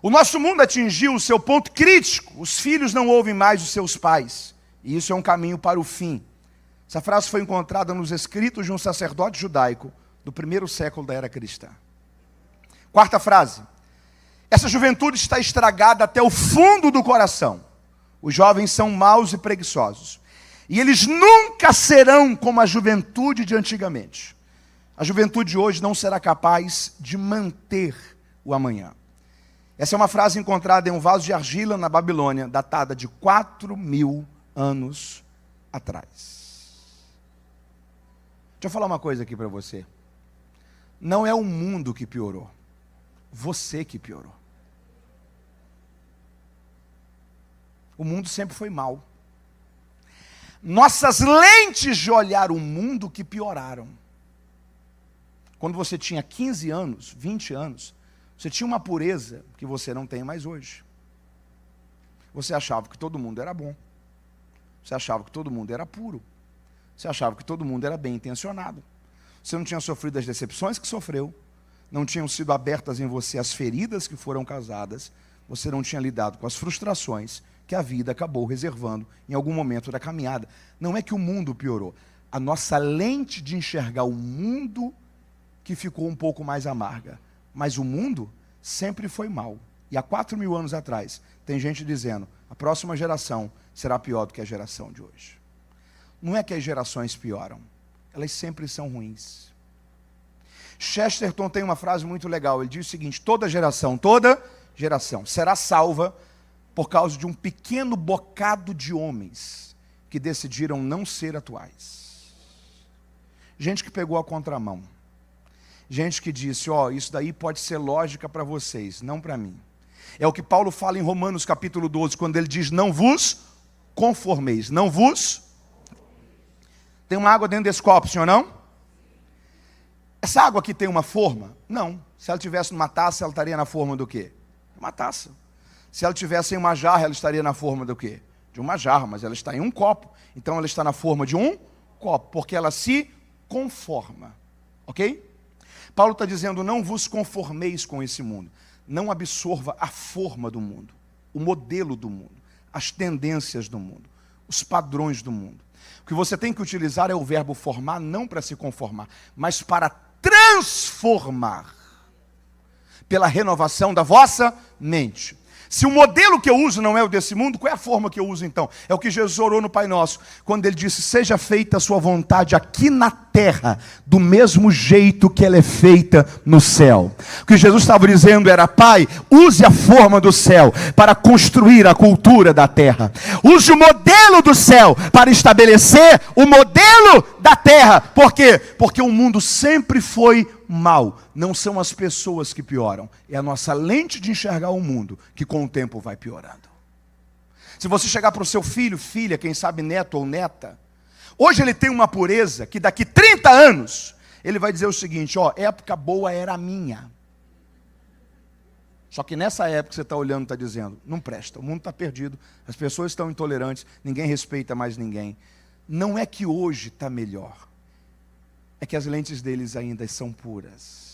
o nosso mundo atingiu o seu ponto crítico, os filhos não ouvem mais os seus pais, e isso é um caminho para o fim. Essa frase foi encontrada nos escritos de um sacerdote judaico do primeiro século da era cristã. Quarta frase: essa juventude está estragada até o fundo do coração. Os jovens são maus e preguiçosos. E eles nunca serão como a juventude de antigamente. A juventude de hoje não será capaz de manter o amanhã. Essa é uma frase encontrada em um vaso de argila na Babilônia, datada de 4.000 anos atrás. Deixa eu falar uma coisa aqui para você. Não é o mundo que piorou, você que piorou. O mundo sempre foi mau. Nossas lentes de olhar o mundo que pioraram. Quando você tinha 15 anos, 20 anos, você tinha uma pureza que você não tem mais hoje. Você achava que todo mundo era bom. Você achava que todo mundo era puro. Você achava que todo mundo era bem intencionado. Você não tinha sofrido as decepções que sofreu. Não tinham sido abertas em você as feridas que foram causadas. Você não tinha lidado com as frustrações que a vida acabou reservando em algum momento da caminhada. Não é que o mundo piorou. A nossa lente de enxergar o mundo que ficou um pouco mais amarga. Mas o mundo sempre foi mau. E há 4.000 anos atrás, tem gente dizendo: a próxima geração será pior do que a geração de hoje. não é que as gerações pioram, elas sempre são ruins. Chesterton tem uma frase muito legal, ele diz o seguinte: toda geração será salva por causa de um pequeno bocado de homens que decidiram não ser atuais. Gente que pegou a contramão. Gente que disse, isso daí pode ser lógica para vocês, não para mim. É o que Paulo fala em Romanos capítulo 12, quando ele diz, não vos conformeis, não vos... Tem uma água dentro desse copo, sim ou não? Essa água aqui tem uma forma? Não. Se ela tivesse numa taça, ela estaria na forma do quê? Uma taça. Se ela tivesse em uma jarra, ela estaria na forma do quê? De uma jarra, mas ela está em um copo. Então ela está na forma de um copo, porque ela se conforma. Ok? Paulo está dizendo, não vos conformeis com esse mundo. Não absorva a forma do mundo, o modelo do mundo, as tendências do mundo, os padrões do mundo. O que você tem que utilizar é o verbo formar, não para se conformar, mas para transformar, pela renovação da vossa mente. Se o modelo que eu uso não é o desse mundo, qual é a forma que eu uso então? É o que Jesus orou no Pai Nosso, quando ele disse, seja feita a sua vontade aqui na terra, do mesmo jeito que ela é feita no céu. O que Jesus estava dizendo era, Pai, use a forma do céu para construir a cultura da terra. Use o modelo do céu para estabelecer o modelo da terra. Por quê? Porque o mundo sempre foi mal. Não são as pessoas que pioram, é a nossa lente de enxergar o mundo que com o tempo vai piorando. Se você chegar para o seu filho, filha, quem sabe neto ou neta, hoje ele tem uma pureza que daqui 30 anos ele vai dizer o seguinte, época boa era a minha. Só que nessa época você está olhando e está dizendo, não presta, o mundo está perdido, as pessoas estão intolerantes, ninguém respeita mais ninguém. Não é que hoje está melhor, é que as lentes deles ainda são puras.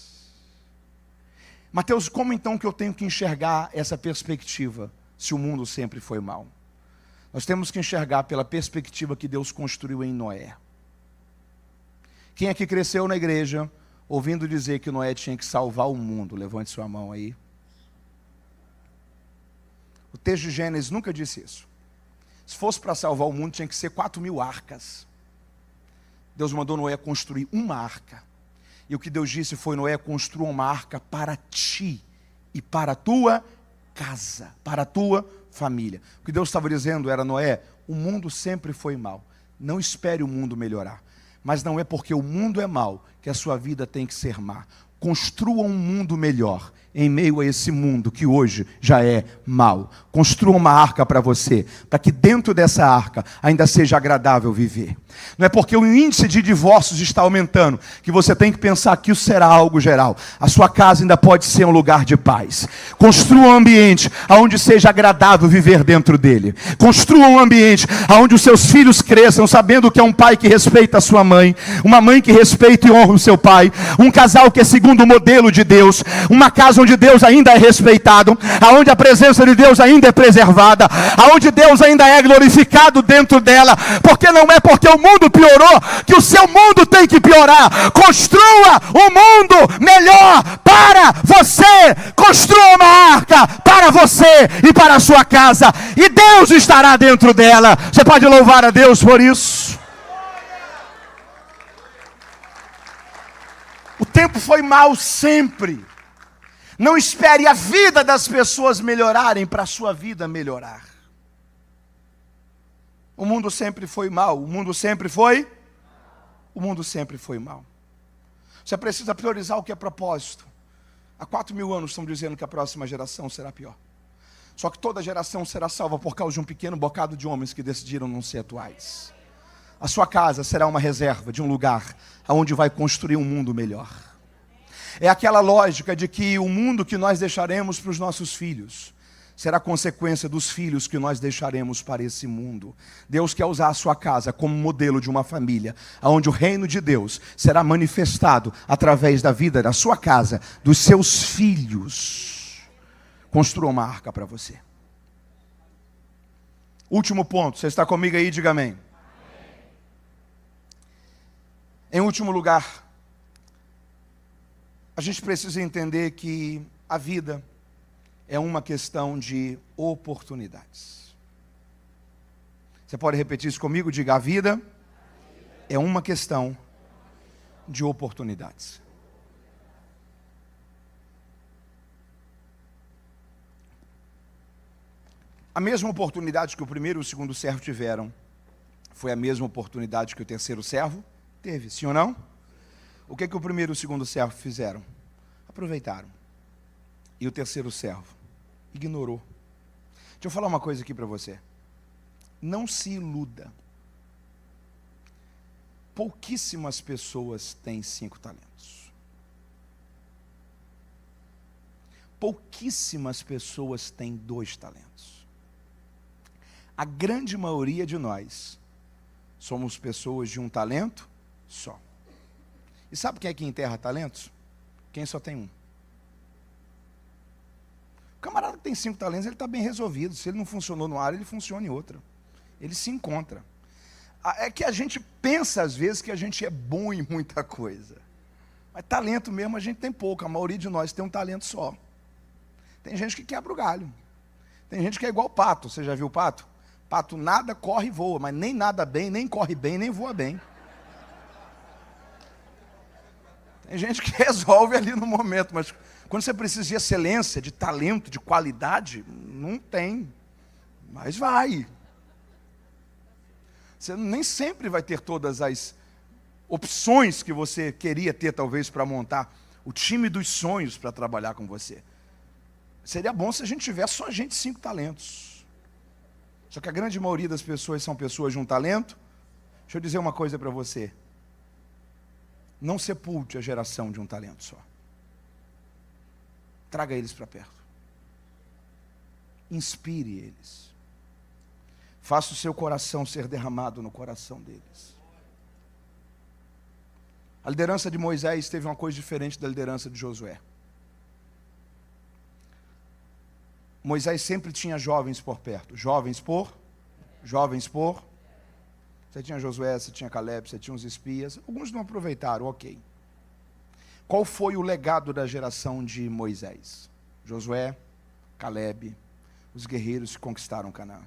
Mateus, como então que eu tenho que enxergar essa perspectiva, se o mundo sempre foi mal? Nós temos que enxergar pela perspectiva que Deus construiu em Noé. Quem aqui cresceu na igreja, ouvindo dizer que Noé tinha que salvar o mundo? Levante sua mão aí. O texto de Gênesis nunca disse isso. Se fosse para salvar o mundo, tinha que ser 4.000 arcas. Deus mandou Noé construir uma arca. E o que Deus disse foi, Noé, construa uma arca para ti e para a tua casa, para a tua família. O que Deus estava dizendo era, Noé, o mundo sempre foi mal. Não espere o mundo melhorar. Mas não é porque o mundo é mal que a sua vida tem que ser má. Construa um mundo melhor em meio a esse mundo que hoje já é mal. Construa uma arca para você, para que dentro dessa arca ainda seja agradável viver. Não é porque o índice de divórcios está aumentando que você tem que pensar que isso será algo geral. A sua casa ainda pode ser um lugar de paz. Construa um ambiente onde seja agradável viver dentro dele. Construa um ambiente onde os seus filhos cresçam sabendo que é um pai que respeita a sua mãe, uma mãe que respeita e honra o seu pai, um casal que é segundo o modelo de Deus, uma casa onde Deus ainda é respeitado, aonde a presença de Deus ainda é preservada, aonde Deus ainda é glorificado dentro dela, porque não é porque o mundo piorou que o seu mundo tem que piorar. Construa um mundo melhor para você, construa uma arca para você e para a sua casa, e Deus estará dentro dela. Você pode louvar a Deus por isso? O tempo foi mau sempre. Não espere a vida das pessoas melhorarem para a sua vida melhorar. O mundo sempre foi mau. O mundo sempre foi mau. Você precisa priorizar o que é propósito. Há 4.000 anos estão dizendo que a próxima geração será pior. Só que toda geração será salva por causa de um pequeno bocado de homens que decidiram não ser atuais. A sua casa será uma reserva de um lugar onde vai construir um mundo melhor. É aquela lógica de que o mundo que nós deixaremos para os nossos filhos será consequência dos filhos que nós deixaremos para esse mundo. Deus quer usar a sua casa como modelo de uma família, onde o reino de Deus será manifestado através da vida da sua casa, dos seus filhos. Construa uma arca para você. Último ponto, você está comigo aí? Diga amém. Em último lugar, a gente precisa entender que a vida é uma questão de oportunidades. Você pode repetir isso comigo? Diga, a vida é uma questão de oportunidades. A mesma oportunidade que o primeiro e o segundo servo tiveram, foi a mesma oportunidade que o terceiro servo teve, sim ou não? O que o primeiro e o segundo servo fizeram? Aproveitaram. E o terceiro servo ignorou. Deixa eu falar uma coisa aqui para você. Não se iluda. Pouquíssimas pessoas têm 5 talentos. Pouquíssimas pessoas têm 2 talentos. A grande maioria de nós somos pessoas de um talento só. E sabe quem é que enterra talentos? Quem só tem um. O camarada que tem 5 talentos, ele está bem resolvido. Se ele não funcionou numa área, ele funciona em outra. Ele se encontra. É que a gente pensa às vezes que a gente é bom em muita coisa. Mas talento mesmo a gente tem pouco. A maioria de nós tem um talento só. Tem gente que quebra o galho. Tem gente que é igual pato. Você já viu o pato? Pato nada, corre e voa, mas nem nada bem, nem corre bem, nem voa bem. Tem gente que resolve ali no momento, mas quando você precisa de excelência, de talento, de qualidade, não tem. Mas vai. Você nem sempre vai ter todas as opções que você queria ter, talvez, para montar o time dos sonhos para trabalhar com você. Seria bom se a gente tivesse só 5 talentos. Só que a grande maioria das pessoas são pessoas de um talento. Deixa eu dizer uma coisa para você. Não sepulte a geração de um talento só. Traga eles para perto. Inspire eles. Faça o seu coração ser derramado no coração deles. A liderança de Moisés teve uma coisa diferente da liderança de Josué. Moisés sempre tinha jovens por perto. Jovens por. Você tinha Josué, você tinha Caleb, você tinha os espias. Alguns não aproveitaram, ok. Qual foi o legado da geração de Moisés? Josué, Caleb, os guerreiros que conquistaram Canaã.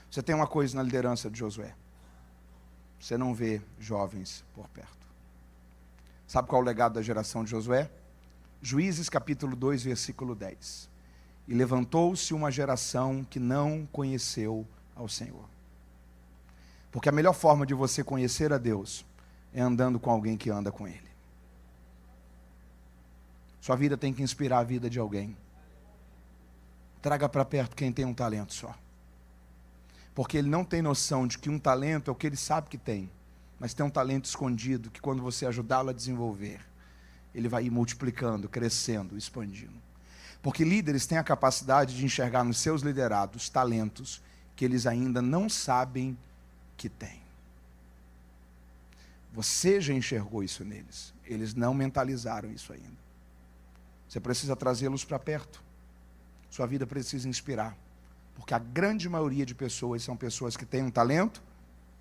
Você tem uma coisa na liderança de Josué. Você não vê jovens por perto. Sabe qual é o legado da geração de Josué? Juízes capítulo 2, versículo 10. E levantou-se uma geração que não conheceu ao Senhor. Porque a melhor forma de você conhecer a Deus é andando com alguém que anda com Ele. Sua vida tem que inspirar a vida de alguém. Traga para perto quem tem um talento só. Porque ele não tem noção de que um talento é o que ele sabe que tem. Mas tem um talento escondido que quando você ajudá-lo a desenvolver, ele vai ir multiplicando, crescendo, expandindo. Porque líderes têm a capacidade de enxergar nos seus liderados talentos que eles ainda não sabem que têm. Você já enxergou isso neles. Eles não mentalizaram isso ainda. Você precisa trazê-los para perto. Sua vida precisa inspirar. Porque a grande maioria de pessoas são pessoas que têm um talento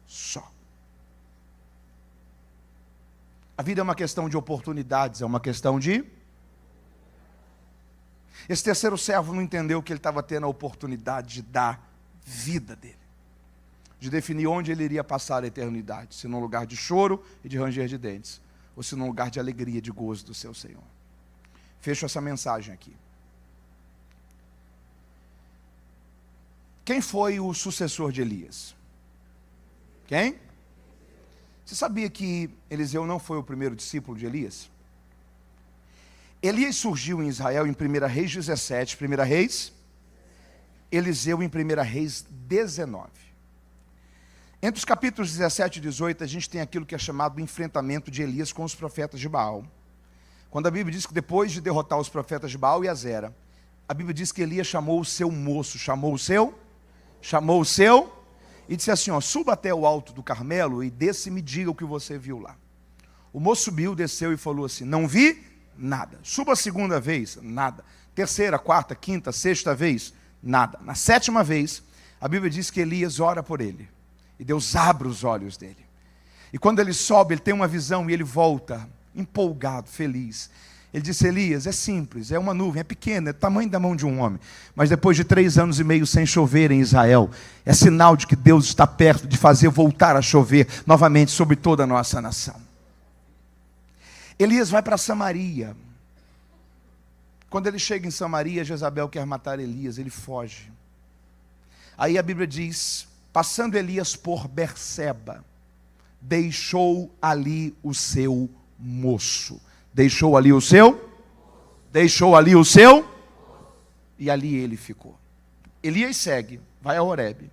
só. A vida é uma questão de oportunidades, é uma questão de... Esse terceiro servo não entendeu que ele estava tendo a oportunidade de dar vida dele. De definir onde ele iria passar a eternidade. Se num lugar de choro e de ranger de dentes. Ou se num lugar de alegria e de gozo do seu Senhor. Fecho essa mensagem aqui. Quem foi o sucessor de Elias? Quem? Você sabia que Eliseu não foi o primeiro discípulo de Elias? Elias surgiu em Israel em 1 Reis 17, 1 Reis, Eliseu em 1 Reis 19. Entre os capítulos 17 e 18, a gente tem aquilo que é chamado o enfrentamento de Elias com os profetas de Baal. Quando a Bíblia diz que depois de derrotar os profetas de Baal e Azera, a Bíblia diz que Elias chamou o seu moço, chamou o seu, e disse assim, suba até o alto do Carmelo e desça e me diga o que você viu lá. O moço subiu, desceu e falou assim, não vi nada. Suba a segunda vez, nada. Terceira, quarta, quinta, sexta vez, nada. Na sétima vez, a Bíblia diz que Elias ora por ele. E Deus abre os olhos dele. E quando ele sobe, ele tem uma visão e ele volta empolgado, feliz. Ele disse: Elias, é simples, é uma nuvem, é pequena, é do tamanho da mão de um homem. Mas depois de 3 anos e meio sem chover em Israel, é sinal de que Deus está perto de fazer voltar a chover novamente sobre toda a nossa nação. Elias vai para Samaria. Quando ele chega em Samaria, Jezabel quer matar Elias, ele foge. Aí a Bíblia diz: passando Elias por Berseba, deixou ali o seu moço. Deixou ali o seu? Deixou ali o seu? E ali ele ficou. Elias segue, vai a Horebe.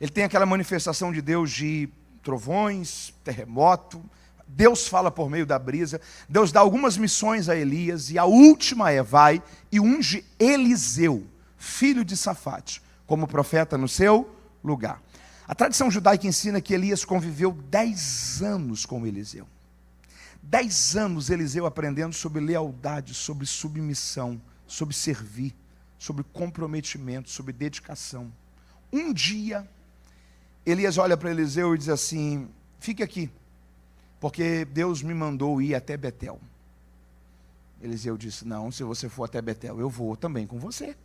Ele tem aquela manifestação de Deus de trovões, terremoto. Deus fala por meio da brisa. Deus dá algumas missões a Elias. E a última é: vai e unge Eliseu, filho de Safate, como profeta no seu lugar. A tradição judaica ensina que Elias conviveu 10 anos com Eliseu. 10 anos Eliseu aprendendo sobre lealdade, sobre submissão, sobre servir, sobre comprometimento, sobre dedicação. Um dia, Elias olha para Eliseu e diz assim: fique aqui, porque Deus me mandou ir até Betel. Eliseu disse: não, se você for até Betel, eu vou também com você.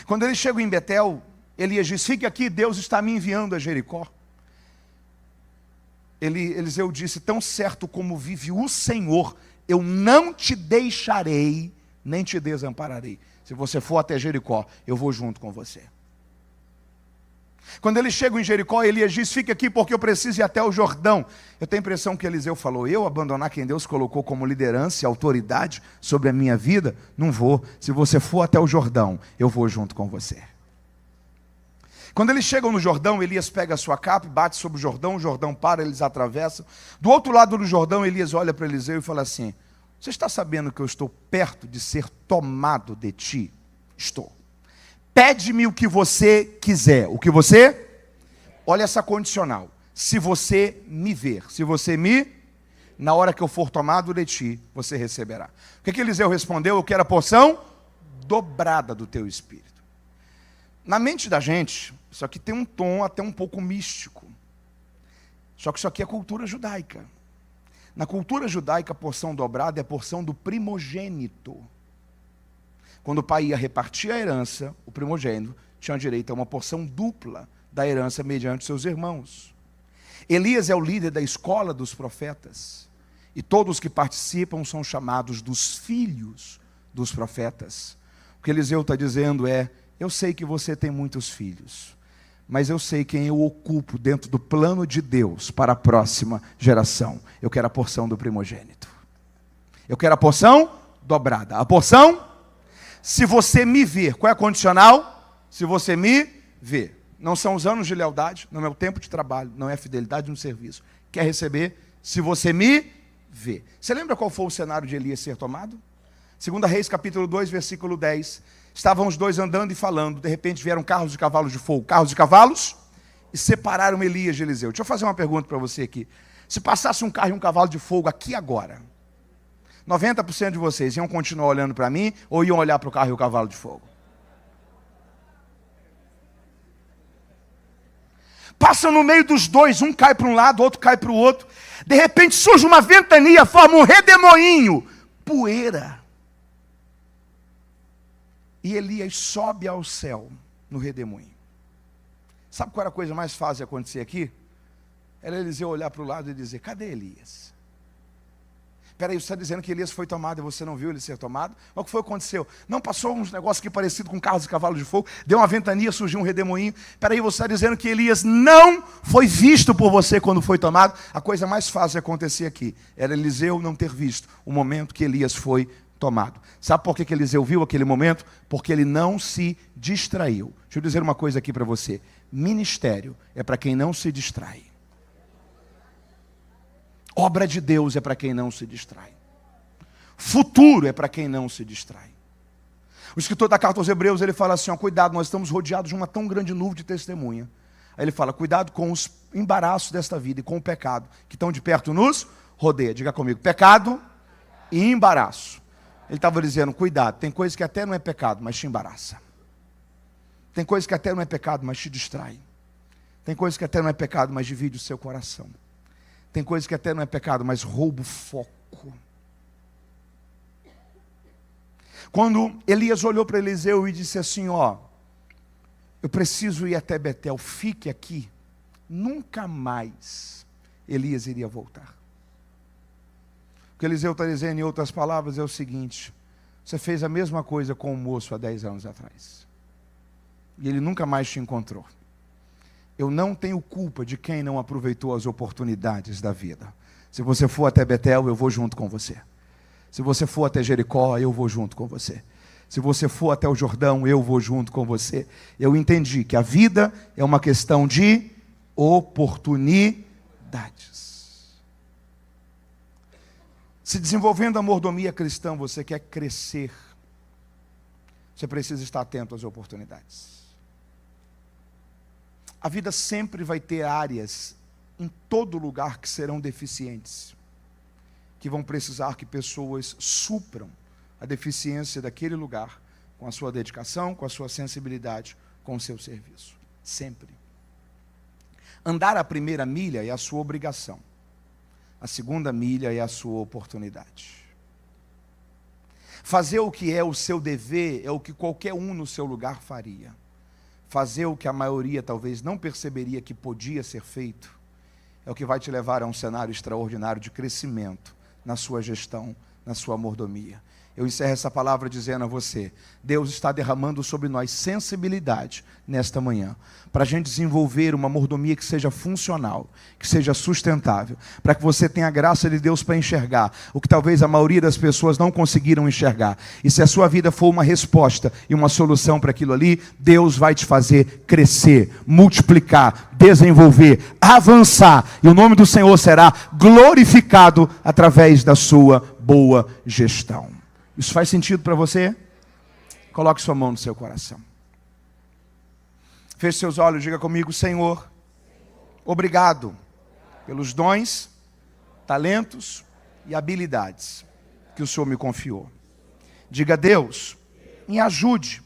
Quando eles chegam em Betel, Elias diz: fique aqui, Deus está me enviando a Jericó. Eliseu disse: tão certo como vive o Senhor, eu não te deixarei, nem te desampararei. Se você for até Jericó, eu vou junto com você. Quando eles chegam em Jericó, Elias diz: fique aqui porque eu preciso ir até o Jordão. Eu tenho a impressão que Eliseu falou: eu abandonar quem Deus colocou como liderança e autoridade sobre a minha vida? Não vou. Se você for até o Jordão, eu vou junto com você. Quando eles chegam no Jordão, Elias pega a sua capa e bate sobre o Jordão para, eles atravessam. Do outro lado do Jordão, Elias olha para Eliseu e fala assim: você está sabendo que eu estou perto de ser tomado de ti? Estou. Pede-me o que você quiser. O que você? Olha essa condicional. Se você me ver, se você me... na hora que eu for tomado de ti, você receberá. O que Eliseu respondeu? Eu quero a porção dobrada do teu espírito. Na mente da gente, isso aqui tem um tom até um pouco místico. Só que isso aqui é cultura judaica. Na cultura judaica, a porção dobrada é a porção do primogênito. Quando o pai ia repartir a herança, o primogênito tinha direito a uma porção dupla da herança mediante seus irmãos. Elias é o líder da escola dos profetas. E todos que participam são chamados dos filhos dos profetas. O que Eliseu está dizendo é: eu sei que você tem muitos filhos, mas eu sei quem eu ocupo dentro do plano de Deus para a próxima geração. Eu quero a porção do primogênito. Eu quero a porção dobrada. A porção, se você me ver. Qual é a condicional? Se você me ver. Não são os anos de lealdade, não é o tempo de trabalho, não é a fidelidade no serviço. Quer receber? Se você me ver. Você lembra qual foi o cenário de Elias ser tomado? 2 Reis capítulo 2, versículo 10. Estavam os dois andando e falando, de repente vieram carros de cavalos de fogo, carros de cavalos, e separaram Elias de Eliseu. Deixa eu fazer uma pergunta para você aqui. Se passasse um carro e um cavalo de fogo aqui agora, 90% de vocês iam continuar olhando para mim ou iam olhar para o carro e o cavalo de fogo? Passam no meio dos dois, um cai para um lado, outro cai para o outro. De repente surge uma ventania, forma um redemoinho, poeira. E Elias sobe ao céu no redemoinho. Sabe qual era a coisa mais fácil de acontecer aqui? Era Eliseu olhar para o lado e dizer: cadê Elias? Espera aí, você está dizendo que Elias foi tomado e você não viu ele ser tomado? Mas o que foi que aconteceu? Não passou uns negócios aqui parecidos com carros e cavalos de fogo? Deu uma ventania, surgiu um redemoinho. Espera aí, você está dizendo que Elias não foi visto por você quando foi tomado? A coisa mais fácil de acontecer aqui era Eliseu não ter visto o momento que Elias foi tomado. Sabe por que Eliseu viu aquele momento? Porque ele não se distraiu. Deixa eu dizer uma coisa aqui para você. Ministério é para quem não se distrai. Obra de Deus é para quem não se distrai. Futuro é para quem não se distrai. O escritor da carta aos Hebreus, ele fala assim: ó, cuidado, nós estamos rodeados de uma tão grande nuvem de testemunha. Aí ele fala: cuidado com os embaraços desta vida e com o pecado, que tão de perto nos rodeia. Diga comigo: pecado e embaraço. Ele estava dizendo: cuidado, tem coisa que até não é pecado, mas te embaraça. Tem coisa que até não é pecado, mas te distrai. Tem coisa que até não é pecado, mas divide o seu coração. Tem coisa que até não é pecado, mas rouba o foco. fraco. Quando Elias olhou para Eliseu e disse assim, eu preciso ir até Betel, fique aqui, nunca mais Elias iria voltar. O que Eliseu está dizendo, em outras palavras, é o seguinte: você fez a mesma coisa com o moço há 10 anos atrás, e ele nunca mais te encontrou. Eu não tenho culpa de quem não aproveitou as oportunidades da vida. Se você for até Betel, eu vou junto com você. Se você for até Jericó, eu vou junto com você. Se você for até o Jordão, eu vou junto com você. Eu entendi que a vida é uma questão de oportunidades. Se desenvolvendo a mordomia cristã, você quer crescer, você precisa estar atento às oportunidades. A vida sempre vai ter áreas em todo lugar que serão deficientes, que vão precisar que pessoas supram a deficiência daquele lugar com a sua dedicação, com a sua sensibilidade, com o seu serviço. Sempre. Andar a primeira milha é a sua obrigação. A segunda milha é a sua oportunidade. Fazer o que é o seu dever é o que qualquer um no seu lugar faria. Fazer o que a maioria talvez não perceberia que podia ser feito é o que vai te levar a um cenário extraordinário de crescimento na sua gestão, na sua mordomia. Eu encerro essa palavra dizendo a você: Deus está derramando sobre nós sensibilidade nesta manhã, para a gente desenvolver uma mordomia que seja funcional, que seja sustentável, para que você tenha a graça de Deus para enxergar o que talvez a maioria das pessoas não conseguiram enxergar. E se a sua vida for uma resposta e uma solução para aquilo ali, Deus vai te fazer crescer, multiplicar, desenvolver, avançar, e o nome do Senhor será glorificado através da sua boa gestão. Isso faz sentido para você? Coloque sua mão no seu coração. Feche seus olhos, diga comigo: Senhor, obrigado pelos dons, talentos e habilidades que o Senhor me confiou. Diga: Deus, me ajude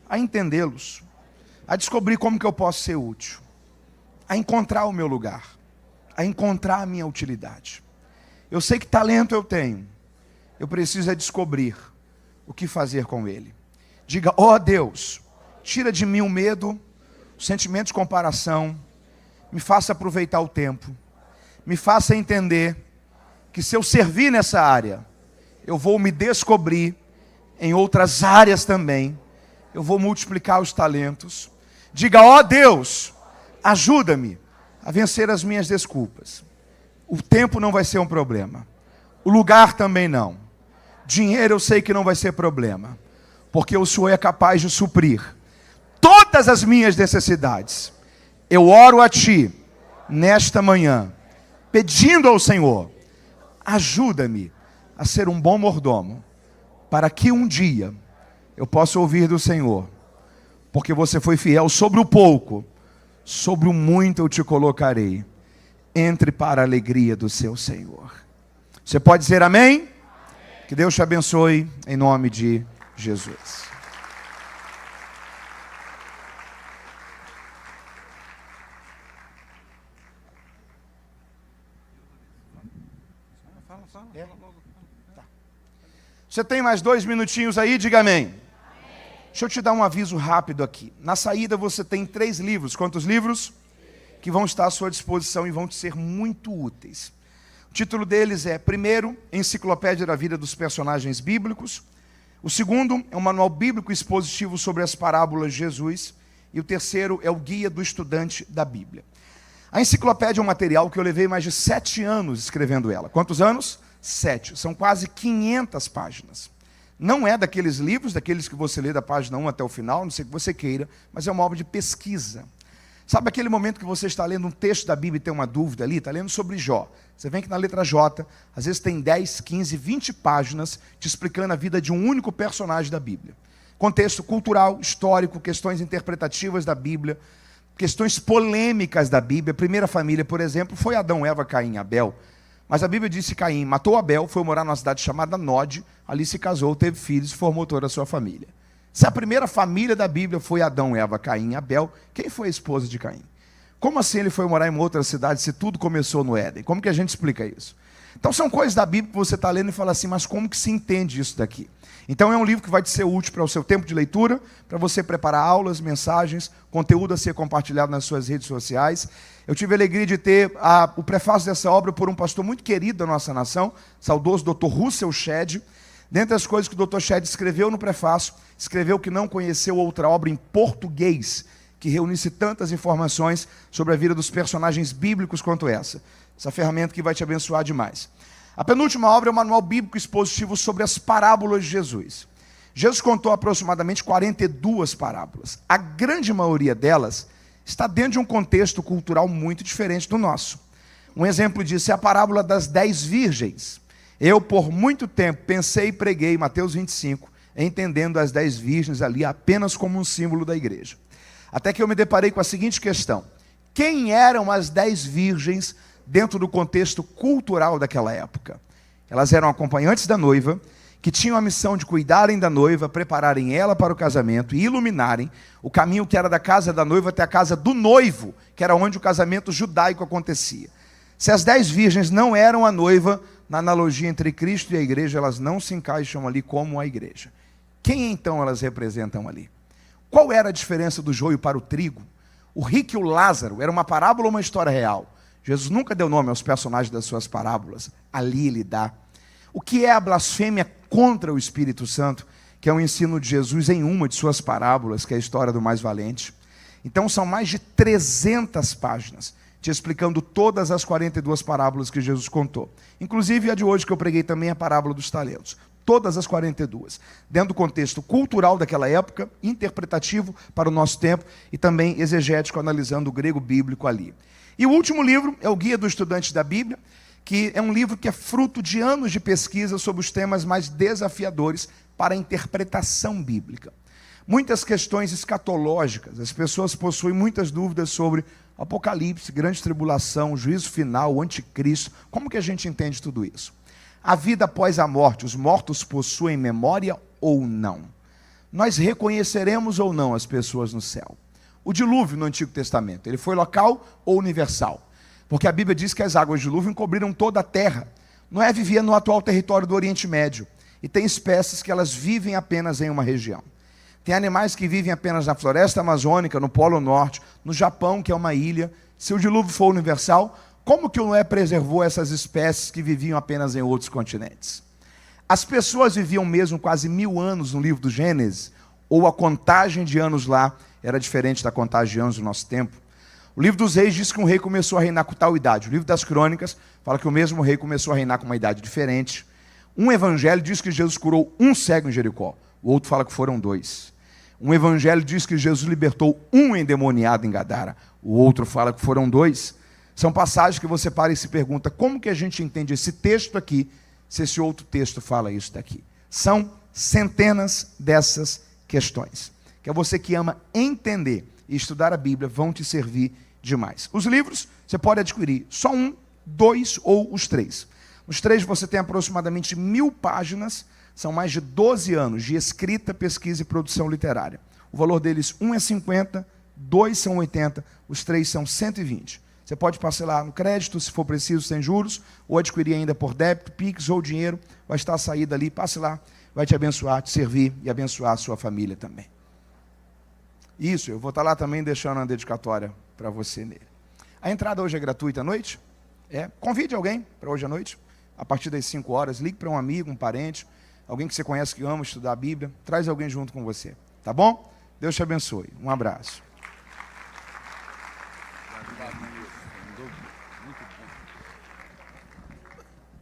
a entendê-los, a descobrir como que eu posso ser útil, a encontrar o meu lugar, a encontrar a minha utilidade. Eu sei que talento eu tenho. Eu preciso descobrir o que fazer com ele. Diga: Deus, tira de mim o medo, o sentimento de comparação, me faça aproveitar o tempo, me faça entender que se eu servir nessa área, eu vou me descobrir em outras áreas também, eu vou multiplicar os talentos. Diga: Deus, ajuda-me a vencer as minhas desculpas. O tempo não vai ser um problema, o lugar também não. Dinheiro eu sei que não vai ser problema, porque o Senhor é capaz de suprir todas as minhas necessidades. Eu oro a Ti nesta manhã, pedindo ao Senhor: ajuda-me a ser um bom mordomo, para que um dia eu possa ouvir do Senhor: porque você foi fiel sobre o pouco, sobre o muito eu te colocarei. Entre para a alegria do seu Senhor. Você pode dizer amém? Que Deus te abençoe, em nome de Jesus. Você tem mais 2 minutinhos aí? Diga amém. Deixa eu te dar um aviso rápido aqui. Na saída você tem 3 livros. Quantos livros? Que vão estar à sua disposição e vão te ser muito úteis. O título deles é: primeiro, Enciclopédia da Vida dos Personagens Bíblicos. O segundo é um manual bíblico expositivo sobre as parábolas de Jesus. E o terceiro é o Guia do Estudante da Bíblia. A enciclopédia é um material que eu levei mais de 7 anos escrevendo ela. Quantos anos? 7. São quase 500 páginas. Não é daqueles livros, daqueles que você lê da página 1 até o final, não sei o que você queira, mas é uma obra de pesquisa. Sabe aquele momento que você está lendo um texto da Bíblia e tem uma dúvida ali? Está lendo sobre Jó. Você vem que na letra J, às vezes tem 10, 15, 20 páginas te explicando a vida de um único personagem da Bíblia. Contexto cultural, histórico, questões interpretativas da Bíblia, questões polêmicas da Bíblia. A primeira família, por exemplo, foi Adão, Eva, Caim e Abel. Mas a Bíblia diz que Caim matou Abel, foi morar numa cidade chamada Nod, ali se casou, teve filhos e formou toda a sua família. Se a primeira família da Bíblia foi Adão, Eva, Caim e Abel, quem foi a esposa de Caim? Como assim ele foi morar em uma outra cidade se tudo começou no Éden? Como que a gente explica isso? Então são coisas da Bíblia que você está lendo e fala assim, mas como que se entende isso daqui? Então é um livro que vai te ser útil para o seu tempo de leitura, para você preparar aulas, mensagens, conteúdo a ser compartilhado nas suas redes sociais. Eu tive a alegria de ter o prefácio dessa obra por um pastor muito querido da nossa nação, saudoso Dr. Russell Shedd. Dentre as coisas que o Dr. Shedd escreveu no prefácio, escreveu que não conheceu outra obra em português que reunisse tantas informações sobre a vida dos personagens bíblicos quanto essa. Essa ferramenta que vai te abençoar demais. A penúltima obra é o Manual Bíblico Expositivo sobre as Parábolas de Jesus. Jesus contou aproximadamente 42 parábolas. A grande maioria delas está dentro de um contexto cultural muito diferente do nosso. Um exemplo disso é a parábola das 10 virgens. Eu, por muito tempo, pensei e preguei Mateus 25, entendendo as 10 virgens ali apenas como um símbolo da igreja. Até que eu me deparei com a seguinte questão: quem eram as 10 virgens dentro do contexto cultural daquela época? Elas eram acompanhantes da noiva, que tinham a missão de cuidarem da noiva, prepararem ela para o casamento e iluminarem o caminho que era da casa da noiva até a casa do noivo, que era onde o casamento judaico acontecia. Se as 10 virgens não eram a noiva, na analogia entre Cristo e a igreja, elas não se encaixam ali como a igreja. Quem então elas representam ali? Qual era a diferença do joio para o trigo? O rico e o Lázaro, era uma parábola ou uma história real? Jesus nunca deu nome aos personagens das suas parábolas, ali ele dá. O que é a blasfêmia contra o Espírito Santo, que é o ensino de Jesus em uma de suas parábolas, que é a história do mais valente? Então são mais de 300 páginas, te explicando todas as 42 parábolas que Jesus contou. Inclusive a de hoje que eu preguei também é a parábola dos talentos. Todas as 42, dentro do contexto cultural daquela época, interpretativo para o nosso tempo e também exegético, analisando o grego bíblico ali. E o último livro é o Guia do Estudante da Bíblia, que é um livro que é fruto de anos de pesquisa sobre os temas mais desafiadores para a interpretação bíblica. Muitas questões escatológicas, as pessoas possuem muitas dúvidas sobre Apocalipse, grande tribulação, juízo final, o anticristo. Como que a gente entende tudo isso? A vida após a morte, os mortos possuem memória ou não? Nós reconheceremos ou não as pessoas no céu? O dilúvio no Antigo Testamento, ele foi local ou universal? Porque a Bíblia diz que as águas de dilúvio encobriram toda a terra. Noé vivia no atual território do Oriente Médio. E tem espécies que elas vivem apenas em uma região. Tem animais que vivem apenas na floresta amazônica, no Polo Norte, no Japão, que é uma ilha. Se o dilúvio for universal, como que o Noé preservou essas espécies que viviam apenas em outros continentes? As pessoas viviam mesmo quase 1000 anos no livro do Gênesis, ou a contagem de anos lá era diferente da contagem de anos do nosso tempo? O livro dos Reis diz que um rei começou a reinar com tal idade. O livro das Crônicas fala que o mesmo rei começou a reinar com uma idade diferente. Um evangelho diz que Jesus curou um cego em Jericó. O outro fala que foram 2. Um evangelho diz que Jesus libertou um endemoniado em Gadara. O outro fala que foram 2. São passagens que você para e se pergunta, como que a gente entende esse texto aqui, se esse outro texto fala isso daqui? São centenas dessas questões, que é você que ama entender e estudar a Bíblia, vão te servir demais. Os livros, você pode adquirir só 1, 2 ou os 3. Os 3 você tem aproximadamente 1000 páginas, são mais de 12 anos de escrita, pesquisa e produção literária. O valor deles, 1 é 50, 2 são 80, os 3 são 120. Você pode parcelar no crédito, se for preciso, sem juros, ou adquirir ainda por débito, Pix ou dinheiro, vai estar a saída ali, passe lá, vai te abençoar, te servir e abençoar a sua família também. Isso, eu vou estar lá também deixando uma dedicatória para você nele. A entrada hoje é gratuita à noite? Convide alguém para hoje à noite, a partir das 5 horas, ligue para um amigo, um parente, alguém que você conhece que ama estudar a Bíblia, traz alguém junto com você, tá bom? Deus te abençoe, um abraço.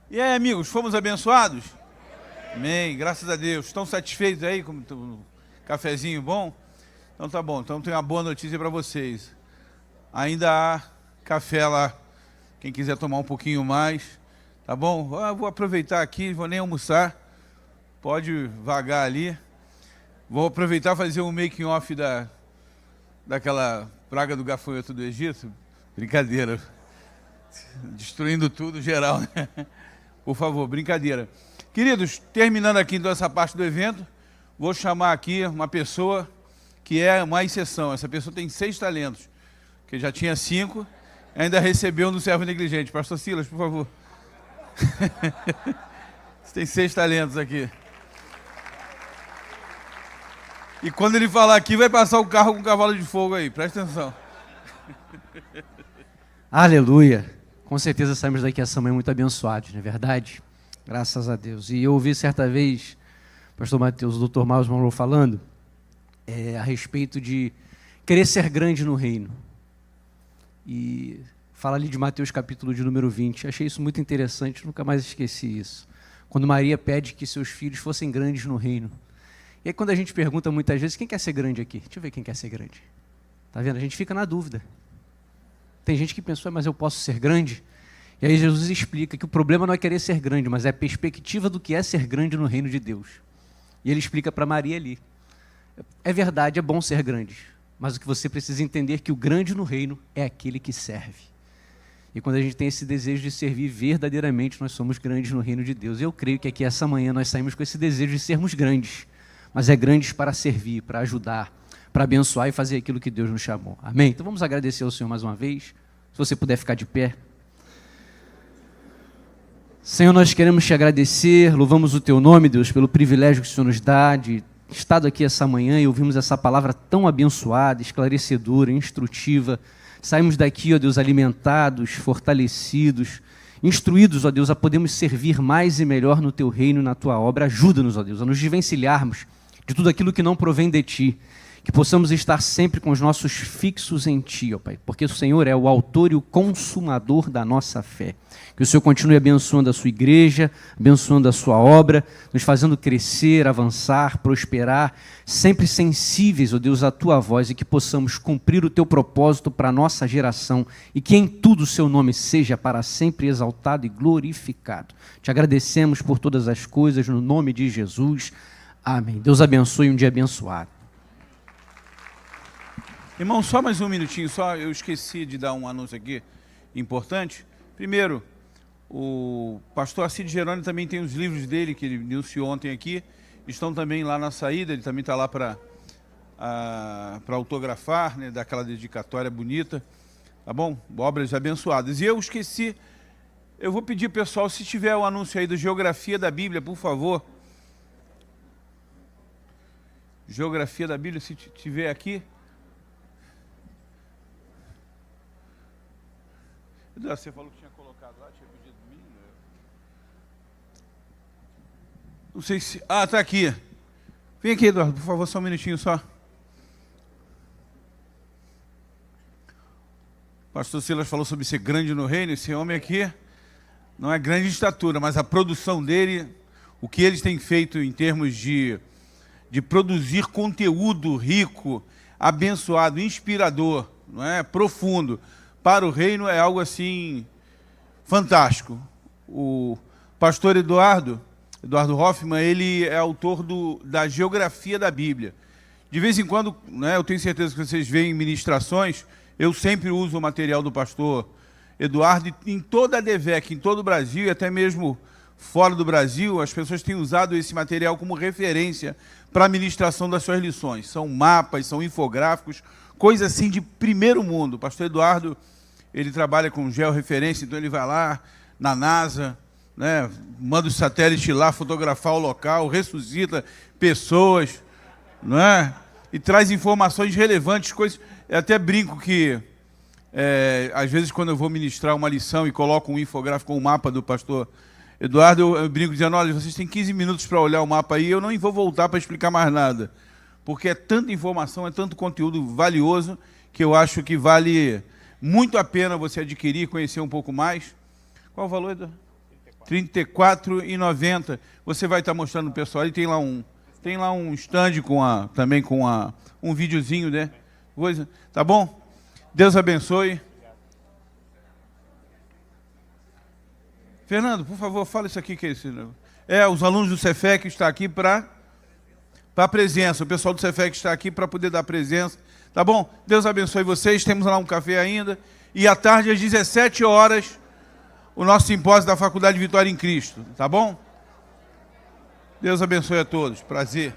E aí, amigos, fomos abençoados? Amém, graças a Deus. Estão satisfeitos aí com o cafezinho bom? Então tá bom, então tenho uma boa notícia para vocês. Ainda há café lá, quem quiser tomar um pouquinho mais, tá bom? Vou aproveitar aqui, vou nem almoçar, pode vagar ali. Vou aproveitar e fazer um making off daquela praga do gafanhoto do Egito. Brincadeira, destruindo tudo geral, né? Por favor, brincadeira. Queridos, terminando aqui então essa parte do evento, vou chamar aqui uma pessoa que é uma exceção. Essa pessoa tem 6 talentos, que já tinha 5, ainda recebeu no servo negligente. Pastor Silas, por favor. Você tem 6 talentos aqui. E quando ele falar aqui, vai passar o carro com um cavalo de fogo aí. Presta atenção. Aleluia. Com certeza saímos daqui essa manhã muito abençoados, não é verdade? Graças a Deus. E eu ouvi certa vez o pastor Mateus, o Dr. Miles Monroe falando a respeito de querer ser grande no reino. E fala ali de Mateus capítulo de número 20. Achei isso muito interessante, nunca mais esqueci isso. Quando Maria pede que seus filhos fossem grandes no reino. E aí quando a gente pergunta muitas vezes, quem quer ser grande aqui? Deixa eu ver quem quer ser grande. Tá vendo? A gente fica na dúvida. Tem gente que pensou, mas eu posso ser grande? E aí Jesus explica que o problema não é querer ser grande, mas é a perspectiva do que é ser grande no reino de Deus. E ele explica para Maria ali. É verdade, é bom ser grande, mas o que você precisa entender é que o grande no reino é aquele que serve. E quando a gente tem esse desejo de servir verdadeiramente, nós somos grandes no reino de Deus. Eu creio que aqui essa manhã nós saímos com esse desejo de sermos grandes, mas é grandes para servir, para ajudar, para abençoar e fazer aquilo que Deus nos chamou. Amém? Então vamos agradecer ao Senhor mais uma vez. Se você puder ficar de pé. Senhor, nós queremos te agradecer, louvamos o teu nome, Deus, pelo privilégio que o Senhor nos dá de estar aqui essa manhã e ouvimos essa palavra tão abençoada, esclarecedora, instrutiva. Saímos daqui, ó Deus, alimentados, fortalecidos, instruídos, ó Deus, a podermos servir mais e melhor no teu reino e na tua obra. Ajuda-nos, ó Deus, a nos desvencilharmos de tudo aquilo que não provém de ti, que possamos estar sempre com os nossos fixos em ti, ó Pai, porque o Senhor é o autor e o consumador da nossa fé. Que o Senhor continue abençoando a sua igreja, abençoando a sua obra, nos fazendo crescer, avançar, prosperar, sempre sensíveis, ó Deus, à tua voz, e que possamos cumprir o teu propósito para a nossa geração, e que em tudo o seu nome seja para sempre exaltado e glorificado. Te agradecemos por todas as coisas, no nome de Jesus. Amém. Deus abençoe um dia abençoado. Irmão, só mais um minutinho, eu esqueci de dar um anúncio aqui importante. Primeiro, o pastor Cid Jerônimo também tem os livros dele, que ele anunciou ontem aqui, estão também lá na saída, ele também está lá para autografar, né, daquela dedicatória bonita, tá bom? Obras abençoadas. E eu esqueci, eu vou pedir, pessoal, se tiver o anúncio aí do Geografia da Bíblia, por favor. Geografia da Bíblia, se tiver aqui. Você falou que tinha colocado lá, tinha pedido mim. Não sei se... Ah, está aqui. Vem aqui, Eduardo, por favor, só um minutinho só. O pastor Silas falou sobre ser grande no reino. Esse homem aqui não é grande de estatura, mas a produção dele, o que eles têm feito em termos de produzir conteúdo rico, abençoado, inspirador, não é? Profundo, para o reino, é algo assim fantástico. O pastor Eduardo Hoffman, ele é autor da Geografia da Bíblia. De vez em quando, né, eu tenho certeza que vocês veem ministrações, eu sempre uso o material do pastor Eduardo, e em toda a DEVEC, em todo o Brasil, e até mesmo fora do Brasil, as pessoas têm usado esse material como referência para a ministração das suas lições. São mapas, são infográficos, coisa assim de primeiro mundo. O pastor Eduardo, ele trabalha com georreferência, então ele vai lá na NASA, né, manda os satélites lá fotografar o local, ressuscita pessoas, não é? E traz informações relevantes, coisas. Eu até brinco que, às vezes, quando eu vou ministrar uma lição e coloco um infográfico com um mapa do pastor Eduardo, eu brinco dizendo, olha, vocês têm 15 minutos para olhar o mapa aí, eu não vou voltar para explicar mais nada, porque é tanta informação, é tanto conteúdo valioso, que eu acho que vale muito a pena você adquirir, conhecer um pouco mais. Qual o valor, Eduardo? R$ 34,90. Você vai estar mostrando o pessoal, e tem lá um stand também com um videozinho, né? Coisa. Tá bom? Deus abençoe. Fernando, por favor, fala isso aqui que é isso. Os alunos do Cefec estão aqui para a presença. O pessoal do Cefec está aqui para poder dar presença. Tá bom? Deus abençoe vocês. Temos lá um café ainda. E à tarde, às 17 horas, o nosso simpósio da Faculdade Vitória em Cristo. Tá bom? Deus abençoe a todos. Prazer.